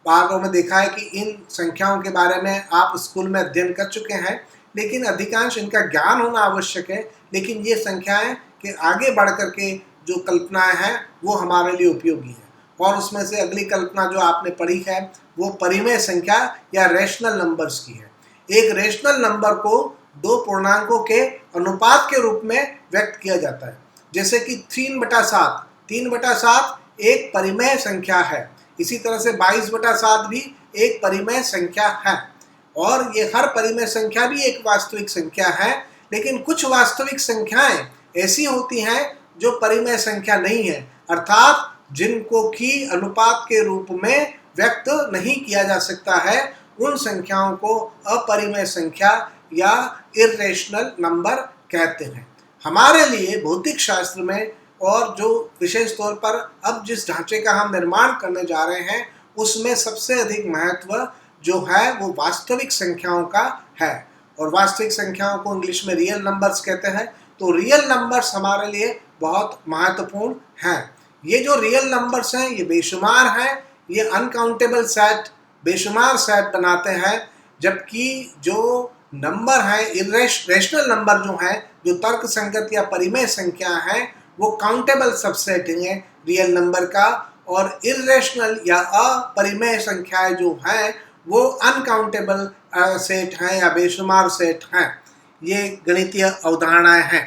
भागों में देखा है कि इन संख्याओं के बारे में आप स्कूल में अध्ययन कर चुके हैं, लेकिन अधिकांश इनका ज्ञान होना आवश्यक है। लेकिन ये संख्याएं के आगे बढ़ कर के जो कल्पनाएं हैं वो हमारे लिए उपयोगी हैं। और उसमें से अगली कल्पना जो आपने पढ़ी है वो परिमेय संख्या या रेशनल नंबर्स की है। एक रेशनल नंबर को दो पूर्णांकों के अनुपात के रूप में व्यक्त किया जाता है, जैसे कि 3/7। 3/7 एक परिमेय संख्या है। इसी तरह से 22/7 भी एक परिमेय संख्या है। और ये हर परिमेय संख्या भी एक वास्तविक संख्या है। लेकिन कुछ वास्तविक संख्याएं ऐसी होती हैं जो परिमेय संख्या नहीं है, अर्थात जिनको कि अनुपात के रूप में व्यक्त नहीं किया जा सकता है। उन संख्याओं को अपरिमेय संख्या या इर्रेशनल नंबर कहते हैं। हमारे लिए भौतिक शास्त्र में, और जो विशेष तौर पर अब जिस ढांचे का हम निर्माण करने जा रहे हैं, उसमें सबसे अधिक महत्व जो है वो वास्तविक संख्याओं का है। और वास्तविक संख्याओं को इंग्लिश में रियल नंबर्स कहते हैं। तो रियल नंबर्स हमारे लिए बहुत महत्वपूर्ण हैं। ये जो रियल नंबर्स हैं ये बेशुमार हैं। ये अनकाउंटेबल सेट, बेशुमार सेट बनाते हैं। जबकि जो नंबर है रेशनल नंबर जो है, जो तर्क संगत या परिमेय संख्या है, वो काउंटेबल सबसेट है रियल नंबर का। और इरेशनल या अपरिमेय संख्याएं जो हैं वो अनकाउंटेबल सेट हैं या बेशुमार सेट हैं। ये गणितीय अवधारणाएं हैं।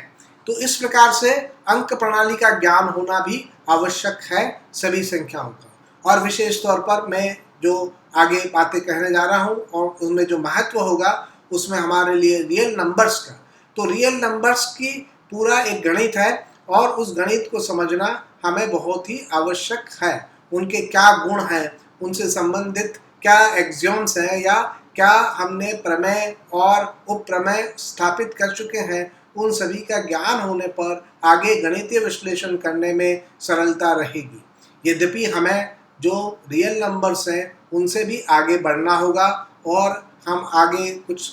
तो इस प्रकार से अंक प्रणाली का ज्ञान होना भी आवश्यक है सभी संख्याओं का। और विशेष तौर पर मैं जो आगे बातें कहने जा रहा हूँ और उनमें जो महत्व होगा उसमें हमारे लिए रियल नंबर्स का। तो रियल नंबर्स की पूरा एक गणित है, और उस गणित को समझना हमें बहुत ही आवश्यक है। उनके क्या गुण हैं, उनसे संबंधित क्या एक्सियोम्स हैं, या क्या हमने प्रमेय और उपप्रमेय स्थापित कर चुके हैं, उन सभी का ज्ञान होने पर आगे गणितीय विश्लेषण करने में सरलता रहेगी। यद्यपि हमें जो रियल नंबर्स हैं उनसे भी आगे बढ़ना होगा, और हम आगे कुछ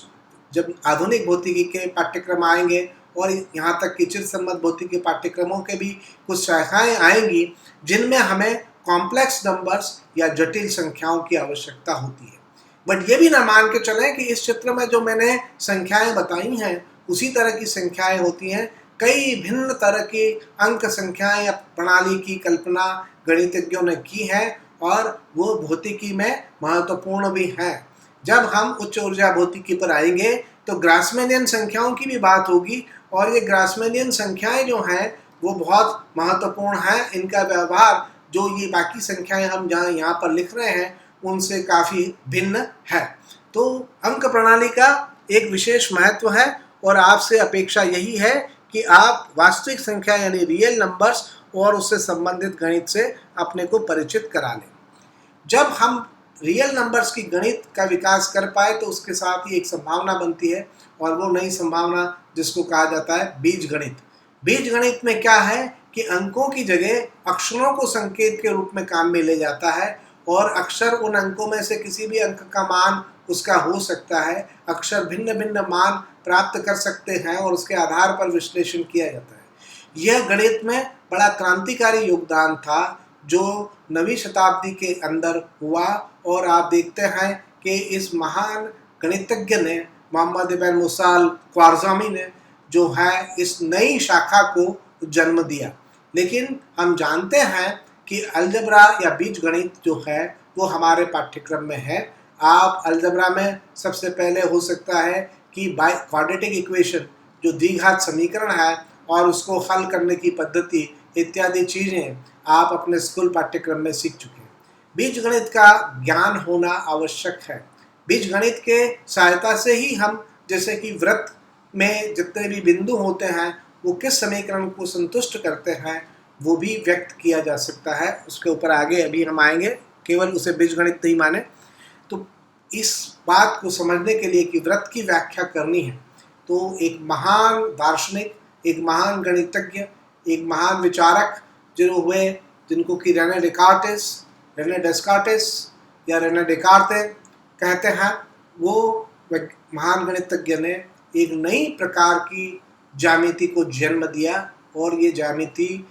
जब आधुनिक भौतिकी के पाठ्यक्रम आएंगे और यहाँ तक कि चिर सम्मत भौतिकी पाठ्यक्रमों के भी कुछ शाखाएं आएंगी जिनमें हमें कॉम्प्लेक्स नंबर्स या जटिल संख्याओं की आवश्यकता होती है। बट ये भी ना मान के चलें कि इस चित्र में जो मैंने संख्याएं बताई हैं उसी तरह की संख्याएं होती हैं। कई भिन्न तरह की अंक संख्याएं या प्रणाली की कल्पना गणितज्ञों ने की है, और वो भौतिकी में महत्वपूर्ण भी हैं। जब हम उच्च ऊर्जा भौतिकी पर आएंगे तो ग्रासमैनियन संख्याओं की भी बात होगी, और ये ग्रासमैनियन संख्याएं जो हैं वो बहुत महत्वपूर्ण हैं। इनका व्यवहार जो ये बाकी संख्याएं हम जहाँ यहाँ पर लिख रहे हैं उनसे काफ़ी भिन्न है। तो अंक प्रणाली का एक विशेष महत्व है, और आपसे अपेक्षा यही है कि आप वास्तविक संख्या यानी रियल नंबर्स और उससे संबंधित गणित से अपने को परिचित करा लें। जब हम रियल नंबर्स की गणित का विकास कर पाए तो उसके साथ ही एक संभावना बनती है, और वो नई संभावना जिसको कहा जाता है बीज गणित। बीज गणित में क्या है कि अंकों की जगह अक्षरों को संकेत के रूप में काम में ले जाता है, और अक्षर उन अंकों में से किसी भी अंक का मान उसका हो सकता है। अक्षर भिन्न भिन्न मान प्राप्त कर सकते हैं और उसके आधार पर विश्लेषण किया जाता है। यह गणित में बड़ा क्रांतिकारी योगदान था जो 9वीं शताब्दी के अंदर हुआ। और आप देखते हैं कि इस महान गणितज्ञ ने, मोहम्मद इब्न मूसा अल-ख्वारिज़मी ने जो है इस नई शाखा को जन्म दिया। लेकिन हम जानते हैं कि अलजबरा या बीजगणित जो है वो हमारे पाठ्यक्रम में है। आप अलजबरा में सबसे पहले हो सकता है कि क्वाड्रेटिक इक्वेशन जो द्विघात समीकरण है और उसको हल करने की पद्धति इत्यादि चीज़ें आप अपने स्कूल पाठ्यक्रम में सीख चुके हैं। बीजगणित का ज्ञान होना आवश्यक है। बीजगणित के सहायता से ही हम, जैसे कि वृत्त में जितने भी बिंदु होते हैं वो किस समीकरण को संतुष्ट करते हैं वो भी व्यक्त किया जा सकता है। उसके ऊपर आगे अभी हम आएंगे, केवल उसे बीजगणित नहीं माने। तो इस बात को समझने के लिए कि वृत्त की व्याख्या करनी है तो एक महान दार्शनिक, एक महान गणितज्ञ, एक महान विचारक जो हुए, जिनको कि रेने डेस्कार्टेस या रेने डेकार्ते कहते हैं, वो महान गणितज्ञ ने एक नई प्रकार की ज्यामिति को जन्म दिया। और ये ज्यामिति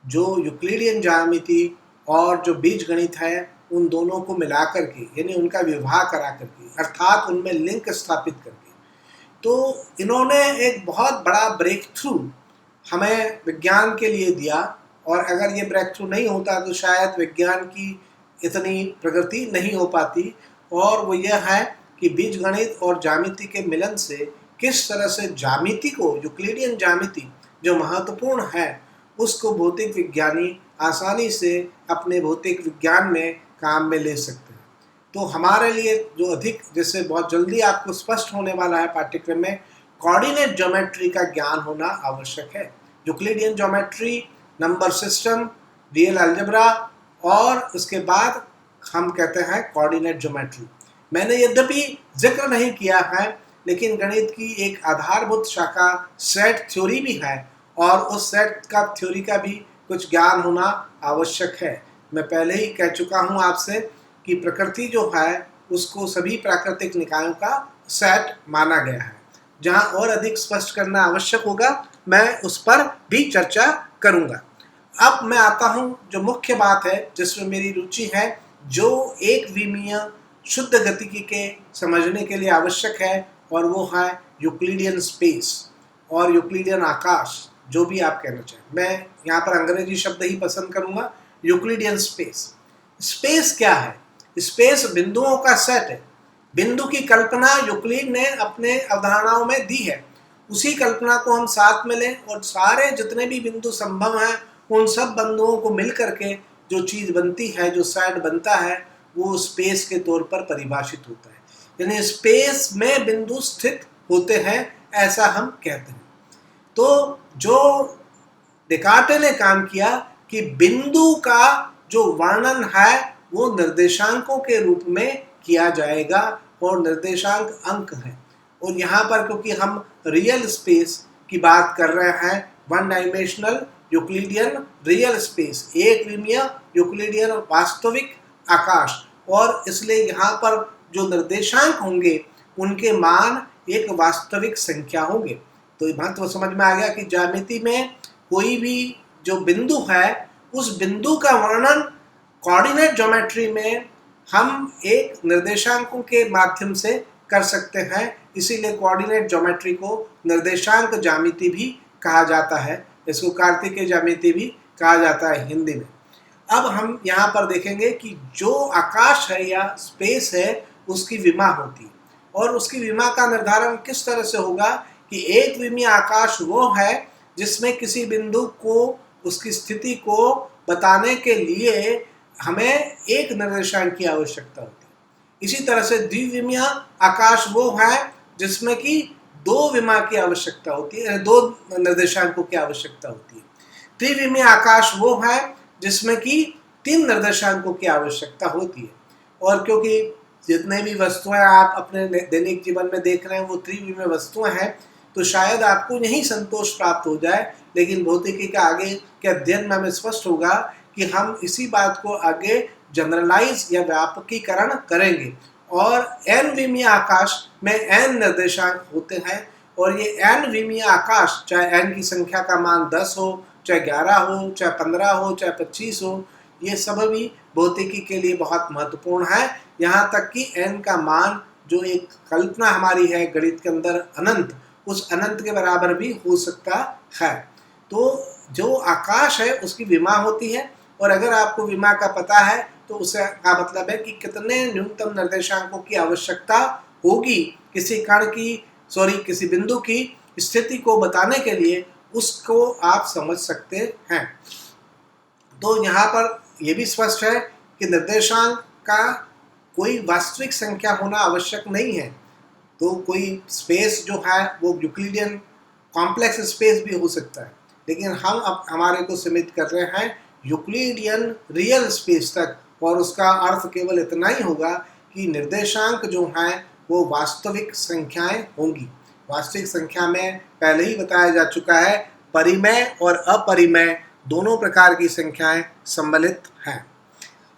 जो यूक्लिडियन ज्यामिति और जो बीजगणित है उन दोनों को मिलाकर के, यानी उनका विवाह करा करके, अर्थात उनमें लिंक स्थापित करके, तो इन्होंने एक बहुत बड़ा ब्रेक थ्रू हमें विज्ञान के लिए दिया। और अगर ये ब्रेक थ्रू नहीं होता तो शायद विज्ञान की इतनी प्रगति नहीं हो पाती। और वो यह है कि बीजगणित और ज्यामिति के मिलन से किस तरह से ज्यामिति को, यूक्लिडियन ज्यामिति जो महत्वपूर्ण है, उसको भौतिक विज्ञानी आसानी से अपने भौतिक विज्ञान में काम में ले सकते हैं। तो हमारे लिए जो अधिक, जैसे बहुत जल्दी आपको स्पष्ट होने वाला है पाठ्यक्रम में, कोऑर्डिनेट ज्योमेट्री का ज्ञान होना आवश्यक है। Euclidean geometry, number system, real algebra और उसके बाद हम कहते हैं कोऑर्डिनेट ज्योमेट्री। मैंने यद्यपि जिक्र नहीं किया है, लेकिन गणित की एक आधारभूत शाखा सेट थ्योरी भी है और उस सेट का थ्योरी का भी कुछ ज्ञान होना आवश्यक है। मैं पहले ही कह चुका हूँ आपसे कि प्रकृति जो है उसको सभी प्राकृतिक निकायों का सेट माना गया है। जहाँ और अधिक स्पष्ट करना आवश्यक होगा मैं उस पर भी चर्चा करूँगा। अब मैं आता हूँ जो मुख्य बात है जिसमें मेरी रुचि है, जो एक विमीय शुद्ध गतिकी के समझने के लिए आवश्यक है, और वो है यूक्लिडियन स्पेस और यूक्लिडियन आकाश, जो भी आप कहना चाहें। मैं यहाँ पर अंग्रेजी शब्द ही पसंद करूँगा, यूक्लिडियन स्पेस। स्पेस क्या है? स्पेस बिंदुओं का सेट है। बिंदु की कल्पना यूक्लिड ने अपने अवधारणाओं में दी है। उसी कल्पना को हम साथ में लें और सारे जितने भी बिंदु संभव हैं उन सब बिंदुओं को मिल करके जो चीज़ बनती है, जो सेट बनता है, वो स्पेस के तौर पर परिभाषित होता है। यानी स्पेस में बिंदु स्थित होते हैं, ऐसा हम कहते हैं। तो जो डेकार्टे ने काम किया कि बिंदु का जो वर्णन है वो निर्देशांकों के रूप में किया जाएगा और निर्देशांक अंक हैं। और यहाँ पर क्योंकि हम रियल स्पेस की बात कर रहे हैं, one dimensional Euclidean real space, एक विमीय यूक्लिडियन वास्तविक आकाश, और इसलिए यहाँ पर जो निर्देशांक होंगे उनके मान एक वास्तविक संख्या होंगे। तो ये महत्व समझ में आ गया कि ज्यामिति में कोई भी जो बिंदु है उस बिंदु का वर्णन कोऑर्डिनेट ज्योमेट्री में हम एक निर्देशांकों के माध्यम से कर सकते हैं। इसीलिए कोऑर्डिनेट ज्योमेट्री को निर्देशांक ज्यामिति भी कहा जाता है, इसको कार्तिकेय ज्यामिति भी कहा जाता है हिंदी में। अब हम यहाँ पर देखेंगे कि जो आकाश है या स्पेस है उसकी विमा होती है, और उसकी विमा का निर्धारण किस तरह से होगा कि एक विमीय आकाश वो है जिसमें किसी बिंदु को, उसकी स्थिति को बताने के लिए हमें एक निर्देशांक की आवश्यकता होती है। इसी तरह से द्विविमीय आकाश वो है जिसमें कि दो विमा की आवश्यकता होती है, दो निर्देशांकों की आवश्यकता होती है। त्रिविमीय आकाश वो है जिसमें कि तीन निर्देशांकों की आवश्यकता होती है। और क्योंकि जितने भी वस्तुएं आप अपने दैनिक जीवन में देख रहे हैं वो त्रिविमीय वस्तुएं हैं, तो शायद आपको यही संतोष प्राप्त हो जाए, लेकिन भौतिकी का आगे के अध्ययन में हमें स्पष्ट होगा कि हम इसी बात को आगे जनरलाइज या व्यापकीकरण करेंगे। और एन विमीय आकाश में एन निर्देशांक होते हैं, और ये n विमीय आकाश, चाहे n की संख्या का मान 10 हो, चाहे 11 हो, चाहे 15 हो, चाहे 25 हो, ये सब भी भौतिकी के लिए बहुत महत्वपूर्ण है। यहाँ तक कि n का मान जो एक कल्पना हमारी है गणित के अंदर अनंत, उस अनंत के बराबर भी हो सकता है। तो जो आकाश है उसकी विमा होती है, और अगर आपको विमा का पता है तो उसका का मतलब है कि कितने न्यूनतम निर्देशांकों की आवश्यकता होगी किसी कण की किसी बिंदु की स्थिति को बताने के लिए, उसको आप समझ सकते हैं। तो यहाँ पर यह भी स्पष्ट है कि निर्देशांक का कोई वास्तविक संख्या होना आवश्यक नहीं है। तो कोई स्पेस जो है वो यूक्लिडियन कॉम्प्लेक्स स्पेस भी हो सकता है, लेकिन हम अब हमारे को सीमित कर रहे हैं यूक्लिडियन रियल स्पेस तक, और उसका अर्थ केवल इतना ही होगा कि निर्देशांक जो हैं वो वास्तविक संख्याएं होंगी। वास्तविक संख्या में पहले ही बताया जा चुका है, परिमेय और अपरिमेय दोनों प्रकार की संख्याएं सम्मिलित हैं।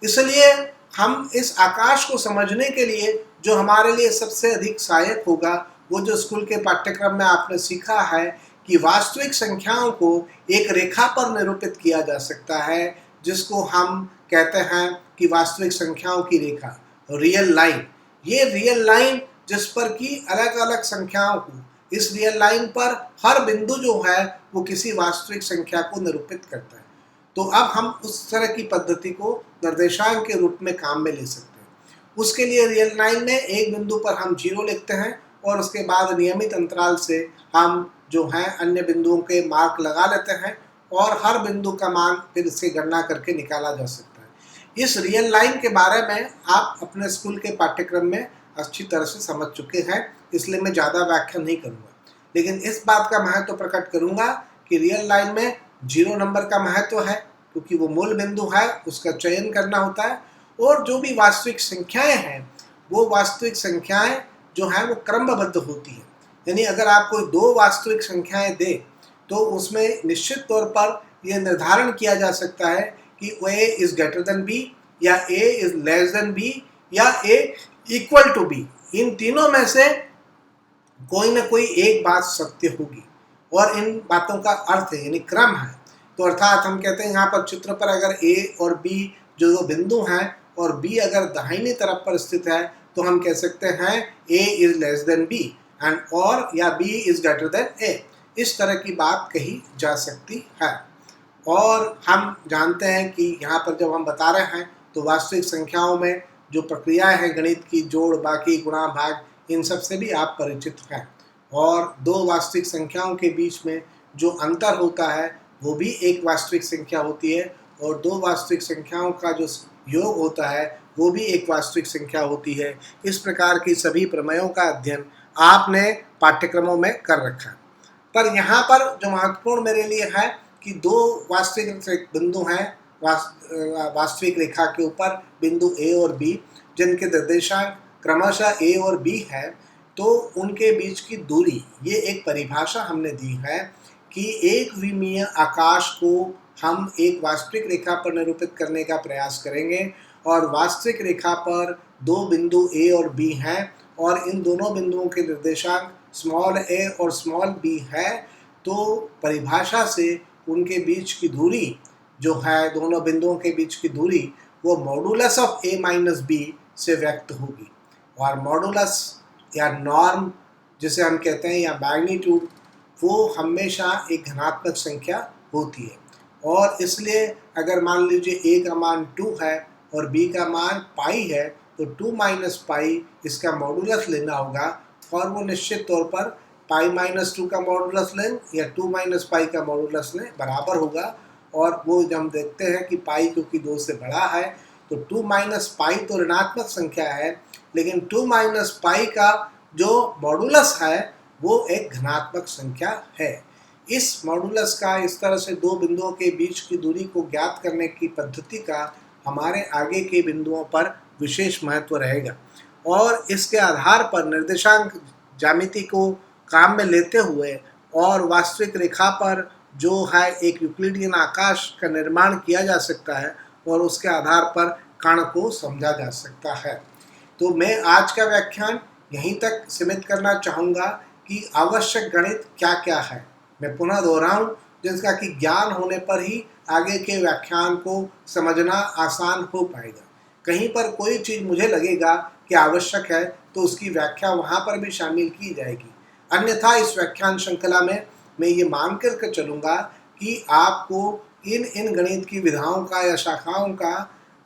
इसलिए हम इस आकाश को समझने के लिए जो हमारे लिए सबसे अधिक सहायक होगा, वो जो स्कूल के पाठ्यक्रम में आपने सीखा है कि वास्तविक संख्याओं को एक रेखा पर निरूपित किया जा सकता है, जिसको हम कहते हैं कि वास्तविक संख्याओं की रेखा, रियल लाइन। ये रियल लाइन जिस पर कि अलग अलग संख्याओं को, इस रियल लाइन पर हर बिंदु जो है वो किसी वास्तविक संख्या को निरूपित करता है। तो अब हम उस तरह की पद्धति को निर्देशांक के रूप में काम में ले सकते हैं। उसके लिए रियल लाइन में एक बिंदु पर हम 0 लिखते हैं, और उसके बाद नियमित अंतराल से हम जो है अन्य बिंदुओं के मार्क लगा लेते हैं, और हर बिंदु का मान फिर इससे गणना करके निकाला जा सकता है। इस रियल लाइन के बारे में आप अपने स्कूल के पाठ्यक्रम में अच्छी तरह से समझ चुके हैं, इसलिए मैं ज़्यादा व्याख्या नहीं करूँगा, लेकिन इस बात का महत्व प्रकट करूँगा कि रियल लाइन में 0 नंबर का महत्व है, क्योंकि वो मूल बिंदु है, उसका चयन करना होता है। और जो भी वास्तविक संख्याएं हैं, वो वास्तविक संख्याएं जो हैं वो क्रमबद्ध होती हैं। यानी अगर आप कोई 2 वास्तविक संख्याएं दे, तो उसमें निश्चित तौर पर यह निर्धारण किया जा सकता है कि a is greater than b, या a is less than b, या a इक्वल टू b। इन तीनों में से कोई ना कोई एक बात सत्य होगी, और इन बातों का अर्थ है यानी क्रम है। तो अर्थात हम कहते हैं यहाँ पर चित्र पर अगर a और b जो 2 बिंदु हैं, और b अगर दाहिनी तरफ पर स्थित है, तो हम कह सकते हैं a is less than b and और या b is greater than a। इस तरह की बात कही जा सकती है। और हम जानते हैं कि यहाँ पर जब हम बता रहे हैं तो वास्तविक संख्याओं में जो प्रक्रियाएं हैं गणित की, जोड़, बाकी, गुणा, भाग, इन सब से भी आप परिचित हैं। और 2 वास्तविक संख्याओं के बीच में जो अंतर होता है वो भी एक वास्तविक संख्या होती है, और 2 वास्तविक संख्याओं का जो योग होता है वो भी एक वास्तविक संख्या होती है। इस प्रकार की सभी प्रमेयों का अध्ययन आपने पाठ्यक्रमों में कर रखा है। पर यहाँ पर जो महत्वपूर्ण मेरे लिए है कि 2 वास्तविक बिंदु हैं वास्तविक रेखा के ऊपर, बिंदु A और B, जिनके निर्देशांक क्रमशः A और B है। तो उनके बीच की दूरी, ये एक परिभाषा हमने दी है कि एक विमीय आकाश को हम एक वास्तविक रेखा पर निरूपित करने का प्रयास करेंगे, और वास्तविक रेखा पर 2 बिंदु A और B हैं, और इन दोनों बिंदुओं के निर्देशांक स्मॉल a और स्मॉल b है। तो परिभाषा से उनके बीच की दूरी जो है, दोनों बिंदुओं के बीच की दूरी, वो modulus of a minus b से व्यक्त होगी। और मॉडुलस या नॉर्म जिसे हम कहते हैं, या मैग्नीट्यूड, वो हमेशा एक धनात्मक संख्या होती है। और इसलिए अगर मान लीजिए a का मान 2 है और b का मान पाई है, तो 2 माइनस पाई इसका मॉडुलस लेना होगा, और वो निश्चित तौर पर पाई माइनस 2 का मॉडुलस लें या 2 माइनस पाई का मॉडुलस लें, बराबर होगा। और वो जब हम देखते हैं कि पाई क्योंकि 2 से बड़ा है, तो 2 माइनस पाई तो ऋणात्मक संख्या है, लेकिन 2 माइनस पाई का जो मॉडुलस है वो एक धनात्मक संख्या है। इस मॉडुलस का, इस तरह से 2 बिंदुओं के बीच की दूरी को ज्ञात करने की पद्धति का हमारे आगे के बिंदुओं पर विशेष महत्व रहेगा, और इसके आधार पर निर्देशांक ज्यामिति को काम में लेते हुए और वास्तविक रेखा पर जो है एक यूक्लिडियन आकाश का निर्माण किया जा सकता है, और उसके आधार पर कण को समझा जा सकता है। तो मैं आज का व्याख्यान यहीं तक सीमित करना चाहूँगा कि आवश्यक गणित क्या क्या है। मैं पुनः दोहराऊं, जिसका कि ज्ञान होने पर ही आगे के व्याख्यान को समझना आसान हो पाएगा। कहीं पर कोई चीज़ मुझे लगेगा कि आवश्यक है तो उसकी व्याख्या वहाँ पर भी शामिल की जाएगी। अन्यथा इस व्याख्यान श्रृंखला में मैं ये मान कर चलूँगा कि आपको इन गणित की विधाओं का या शाखाओं का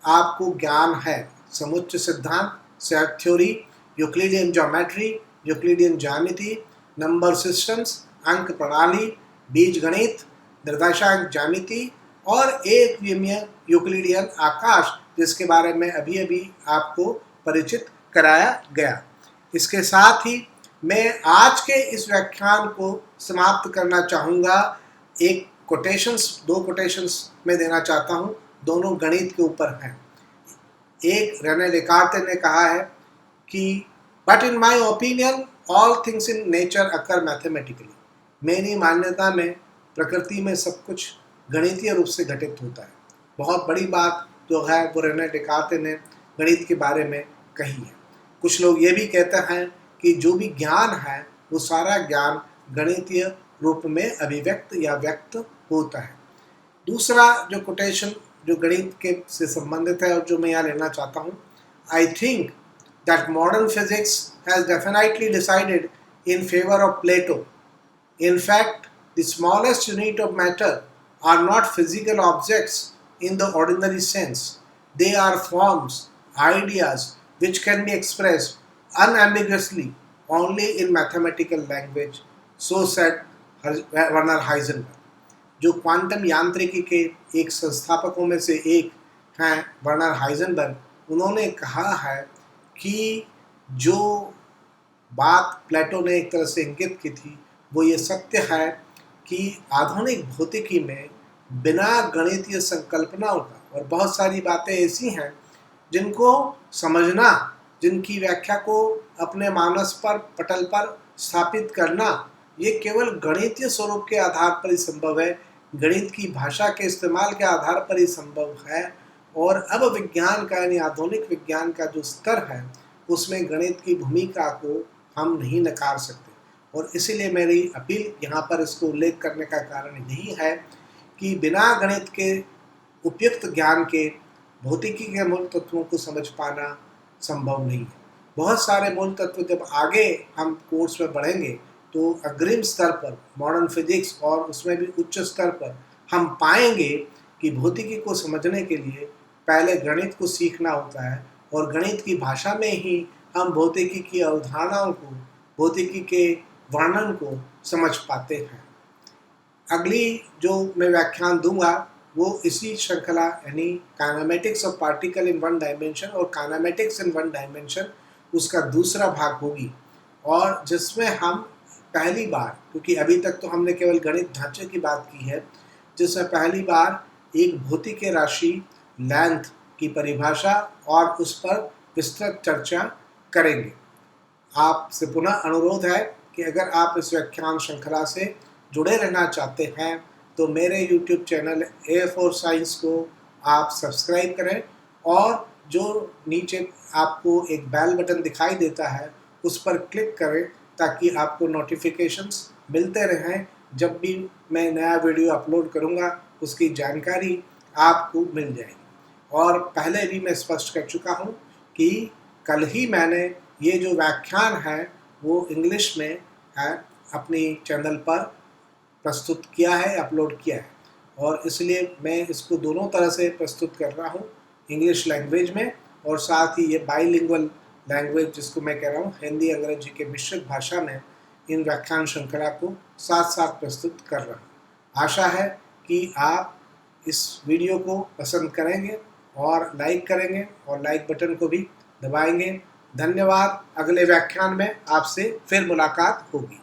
आपको ज्ञान है। समुच्चय सिद्धांत, set theory, Euclidean geometry, Euclidean ज्यामिति, नंबर सिस्टम्स, अंक प्रणाली, बीज गणित, निर्देशांक ज्यामिति और एक विमीय यूक्लिडियन आकाश, जिसके बारे में अभी अभी आपको परिचित कराया गया। इसके साथ ही मैं आज के इस व्याख्यान को समाप्त करना चाहूँगा। एक दो कोटेशंस में देना चाहता हूँ, दोनों गणित के ऊपर हैं। एक रेने डेकार्tes ने कहा है कि but in my opinion all things in nature occur mathematically. मेरी मान्यता में प्रकृति में सब कुछ गणितीय रूप से घटित होता है। बहुत बड़ी बात जो है वो रेने डेकार्tes ने गणित के बारे में कही है। कुछ लोग ये भी कहते हैं कि जो भी ज्ञान है वो सारा ज्ञान गणितीय रूप में अभिव्यक्त या व्यक्त होता है। दूसरा जो कोटेशन जो गणित के से संबंधित है और जो मैं यहाँ लेना चाहता हूँ, I think that modern physics has definitely decided in favour of Plato. In fact the smallest unit of matter are not physical objects in the ordinary sense. They are forms, ideas which can be expressed unambiguously only in mathematical language. So said Werner Heisenberg. जो quantum यांत्रिकी के एक संस्थापकों में से एक हैं Werner Heisenberg, उन्होंने कहा है कि जो बात प्लेटो ने एक तरह से इंगित की थी वो ये सत्य है कि आधुनिक भौतिकी में बिना गणितीय संकल्पनाओं का, और बहुत सारी बातें ऐसी हैं जिनको समझना, जिनकी व्याख्या को अपने मानस पर पटल पर स्थापित करना, ये केवल गणितीय स्वरूप के आधार पर ही संभव है, गणित की भाषा के इस्तेमाल के आधार पर ही संभव है। और अब विज्ञान का यानी आधुनिक विज्ञान का जो स्तर है उसमें गणित की भूमिका को हम नहीं नकार सकते। और इसीलिए मेरी अपील यहाँ पर इसको उल्लेख करने का कारण यही है कि बिना गणित के उपयुक्त ज्ञान के भौतिकी के मूल तत्वों को समझ पाना संभव नहीं है। बहुत सारे मूल तत्व जब आगे हम कोर्स में बढ़ेंगे तो अग्रिम स्तर पर मॉडर्न फिजिक्स और उसमें भी उच्च स्तर पर हम पाएंगे कि भौतिकी को समझने के लिए पहले गणित को सीखना होता है और गणित की भाषा में ही हम भौतिकी की अवधारणाओं को, भौतिकी के वर्णन को समझ पाते हैं। अगली जो मैं व्याख्यान दूंगा वो इसी श्रृंखला यानी kinematics of particle in one dimension और काइनेमेटिक्स इन वन डायमेंशन उसका दूसरा भाग होगी, और जिसमें हम पहली बार, क्योंकि अभी तक तो हमने केवल गणित ढांचे की बात की है, जिसमें पहली बार एक भौतिकीय राशि लेंथ की परिभाषा और उस पर विस्तृत चर्चा करेंगे। आपसे पुनः अनुरोध है कि अगर आप इस व्याख्यान श्रृंखला से जुड़े रहना चाहते हैं तो मेरे YouTube चैनल A4 साइंस को आप सब्सक्राइब करें और जो नीचे आपको एक बेल बटन दिखाई देता है उस पर क्लिक करें ताकि आपको नोटिफिकेशंस मिलते रहें। जब भी मैं नया वीडियो अपलोड करूंगा उसकी जानकारी आपको मिल जाएगी। और पहले भी मैं स्पष्ट कर चुका हूं कि कल ही मैंने ये जो व्याख्यान है वो इंग्लिश में है अपनी चैनल पर प्रस्तुत किया है, अपलोड किया है, और इसलिए मैं इसको दोनों तरह से प्रस्तुत कर रहा हूँ, इंग्लिश लैंग्वेज में और साथ ही ये बाइलिंगुअल लैंग्वेज जिसको मैं कह रहा हूँ हिंदी अंग्रेजी के मिश्रित भाषा में इन व्याख्यान श्रृंखला को साथ साथ प्रस्तुत कर रहा हूँ। आशा है कि आप इस वीडियो को पसंद करेंगे और लाइक करेंगे और लाइक बटन को भी दबाएंगे। धन्यवाद। अगले व्याख्यान में आपसे फिर मुलाकात होगी।